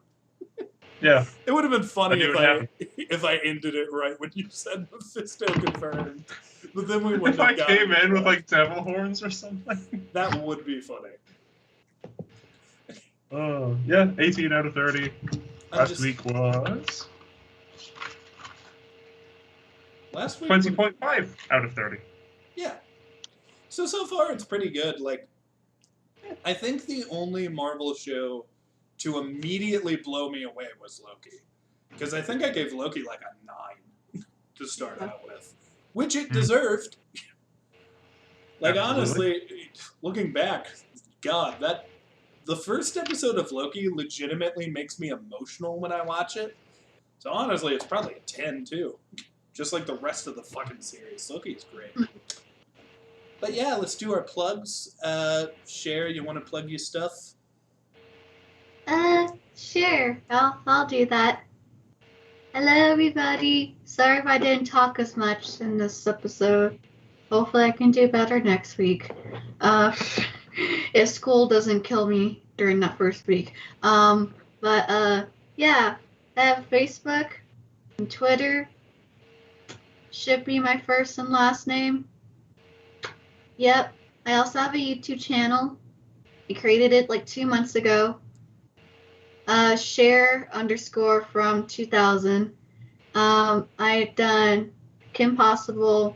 Yeah. It would have been funny I knew it happened. if I ended it right when you said Mephisto confirmed. But then we wouldn't If I have gotten came in it. with like devil horns or something. That would be funny. Oh, yeah, 18 out of 30. Last week was Last week 20.5 out of 30. Yeah. So far it's pretty good. Like, I think the only Marvel show to immediately blow me away was Loki. Because I think I gave Loki like a 9 to start out with. Which it deserved. Like, Absolutely. honestly, looking back, God, the first episode of Loki legitimately makes me emotional when I watch it. So honestly, it's probably a 10 too. Just like the rest of the fucking series. Loki's great. But yeah, let's do our plugs. Cher, you want to plug your stuff? Sure. I'll do that. Hello, everybody. Sorry if I didn't talk as much in this episode. Hopefully, I can do better next week. If school doesn't kill me during that first week. Yeah, I have Facebook and Twitter. Should be my first and last name. Yep. I also have a YouTube channel. I created it like 2 months ago. Cher _ from 2000. I've done Kim Possible,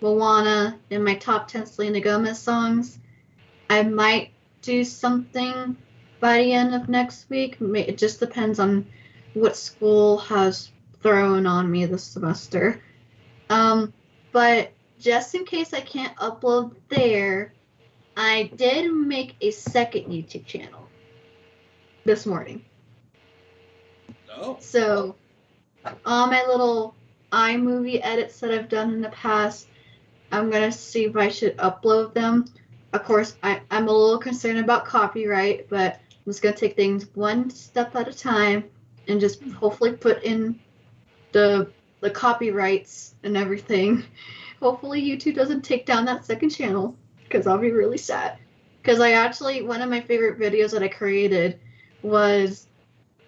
Moana, in my top 10 Selena Gomez songs. I might do something by the end of next week. It just depends on what school has thrown on me this semester. But just in case I can't upload there, I did make a second YouTube channel this morning. Oh. So, all my little iMovie edits that I've done in the past, I'm going to see if I should upload them. Of course, I'm a little concerned about copyright, but I'm just going to take things one step at a time and just hopefully put in the copyrights and everything. Hopefully YouTube doesn't take down that second channel, because I'll be really sad. Because one of my favorite videos that I created was,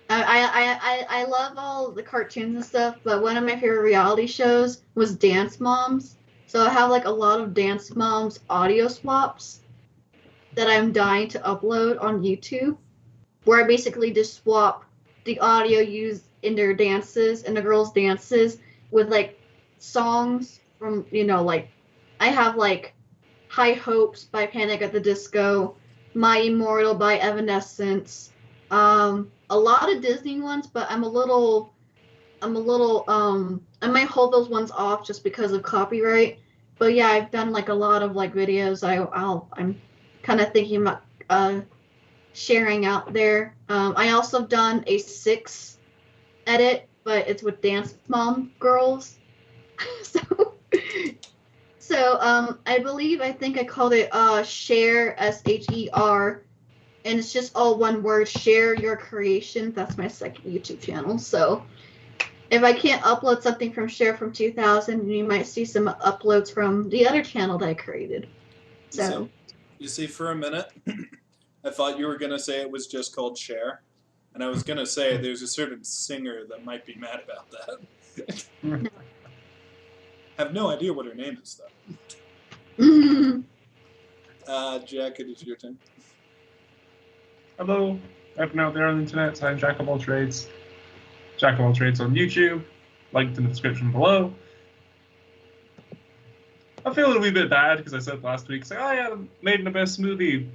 I love all the cartoons and stuff, but one of my favorite reality shows was Dance Moms. So I have like a lot of Dance Moms audio swaps that I'm dying to upload on YouTube, where I basically just swap the audio used in their dances and the girls' dances with like songs from, like I have like High Hopes by Panic at the Disco, My Immortal by Evanescence, a lot of Disney ones, but I might hold those ones off just because of copyright. But yeah, I've done like a lot of like videos I'm kind of thinking about sharing out there. I also done a 6 edit, but it's with Dance Mom girls. So I think I called it Sher, SHER, and it's just all one word, Share Your Creation. That's my second YouTube channel. So if I can't upload something from Cher from 2000, you might see some uploads from the other channel that I created. So you see, for a minute, I thought you were gonna say it was just called Cher, and I was gonna say there's a certain singer that might be mad about that. No. Have no idea what her name is Mm-hmm. though. Jack, it is your turn. Hello, everyone out there on the internet. I'm Jack of all trades. Jack of all trades on YouTube. Linked in the description below. I feel a wee bit bad because I said last week, say, oh yeah, Made in Abyss movie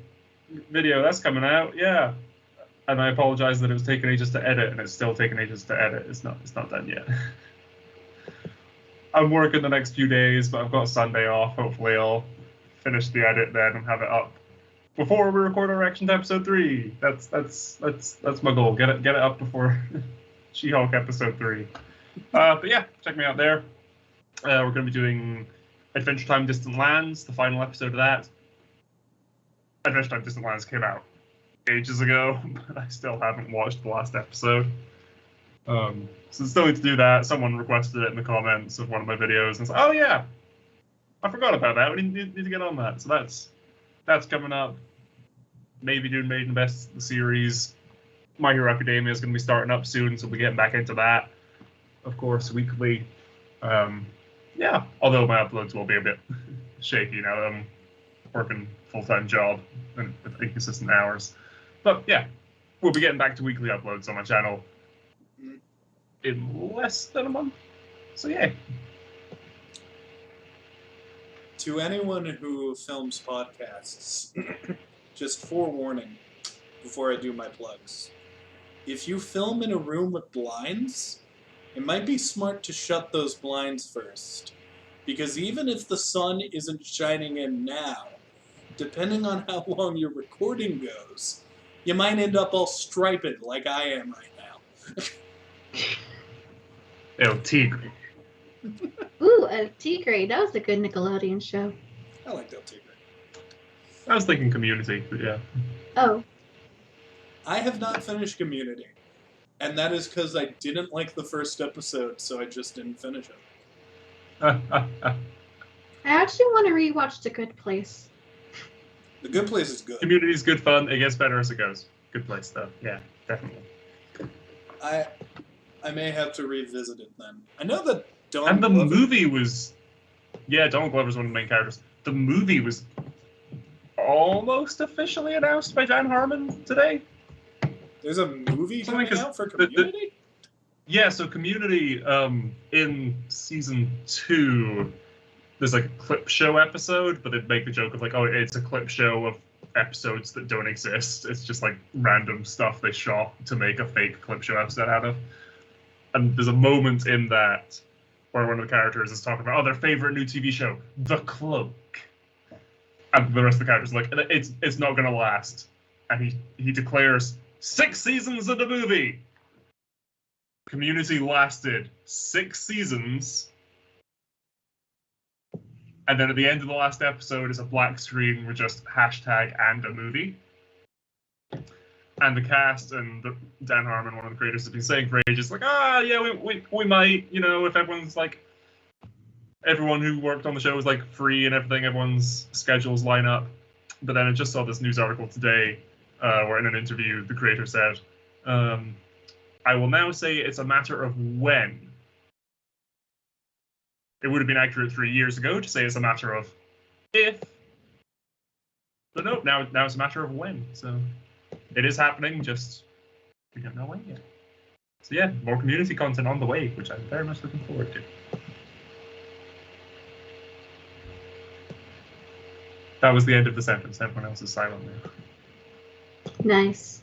video, that's coming out, yeah. And I apologize that it was taking ages to edit, and it's still taking ages to edit. It's not done yet. I'm working the next few days, but I've got Sunday off. Hopefully I'll finish the edit then and have it up before we record our reaction to episode 3. That's my goal. Get it up before She-Hulk episode 3. But yeah, check me out there. We're going to be doing Adventure Time Distant Lands, the final episode of that. Adventure Time Distant Lands came out ages ago, but I still haven't watched the last episode. So still need to do that. Someone requested it in the comments of one of my videos, and it's like, oh yeah, I forgot about that. We need to get on that. So that's coming up. Maybe doing Made in Best the series. My Hero Academia is going to be starting up soon, so we'll be getting back into that, of course, weekly. Yeah, although my uploads will be a bit shaky now that I'm working full-time job and with inconsistent hours. But yeah, we'll be getting back to weekly uploads on my channel in less than a month. So yeah. To anyone who films podcasts, just forewarning before I do my plugs. If you film in a room with blinds, it might be smart to shut those blinds first. Because even if the sun isn't shining in now, depending on how long your recording goes, you might end up all striped like I am right now. El Tigre. Ooh, El Tigre. That was a good Nickelodeon show. I like El Tigre. I was thinking Community, but yeah. Oh. I have not finished Community. And that is because I didn't like the first episode, so I just didn't finish it. I actually want to rewatch The Good Place. The Good Place is good. Community is good fun. It gets better as it goes. Good place, though. Yeah, definitely. I may have to revisit it then. I know that Donald Glover... movie was... Yeah, Donald Glover's one of the main characters. The movie was almost officially announced by Dan Harmon today. There's a movie coming out for Community? Yeah, so Community, in season 2, there's like a clip show episode, but they make the joke of like, oh, it's a clip show of episodes that don't exist. It's just like random stuff they shot to make a fake clip show episode out of. And there's a moment in that where one of the characters is talking about, oh, their favorite new TV show, The Cloak. And the rest of the characters are like, it's not going to last. And he declares 6 seasons of the movie. Community lasted 6 seasons. And then at the end of the last episode is a black screen with just hashtag and a movie. And the cast and Dan Harmon, one of the creators, has been saying for ages, like, yeah, we might, you know, if everyone's like, everyone who worked on the show is like free and everything, everyone's schedules line up. But then I just saw this news article today where in an interview the creator said, I will now say it's a matter of when. It would have been accurate 3 years ago to say it's a matter of if. But no, now it's a matter of when. So it is happening, just we don't know when yet. So yeah, more Community content on the way, which I'm very much looking forward to. That was the end of the sentence. Everyone else is silent now. Nice.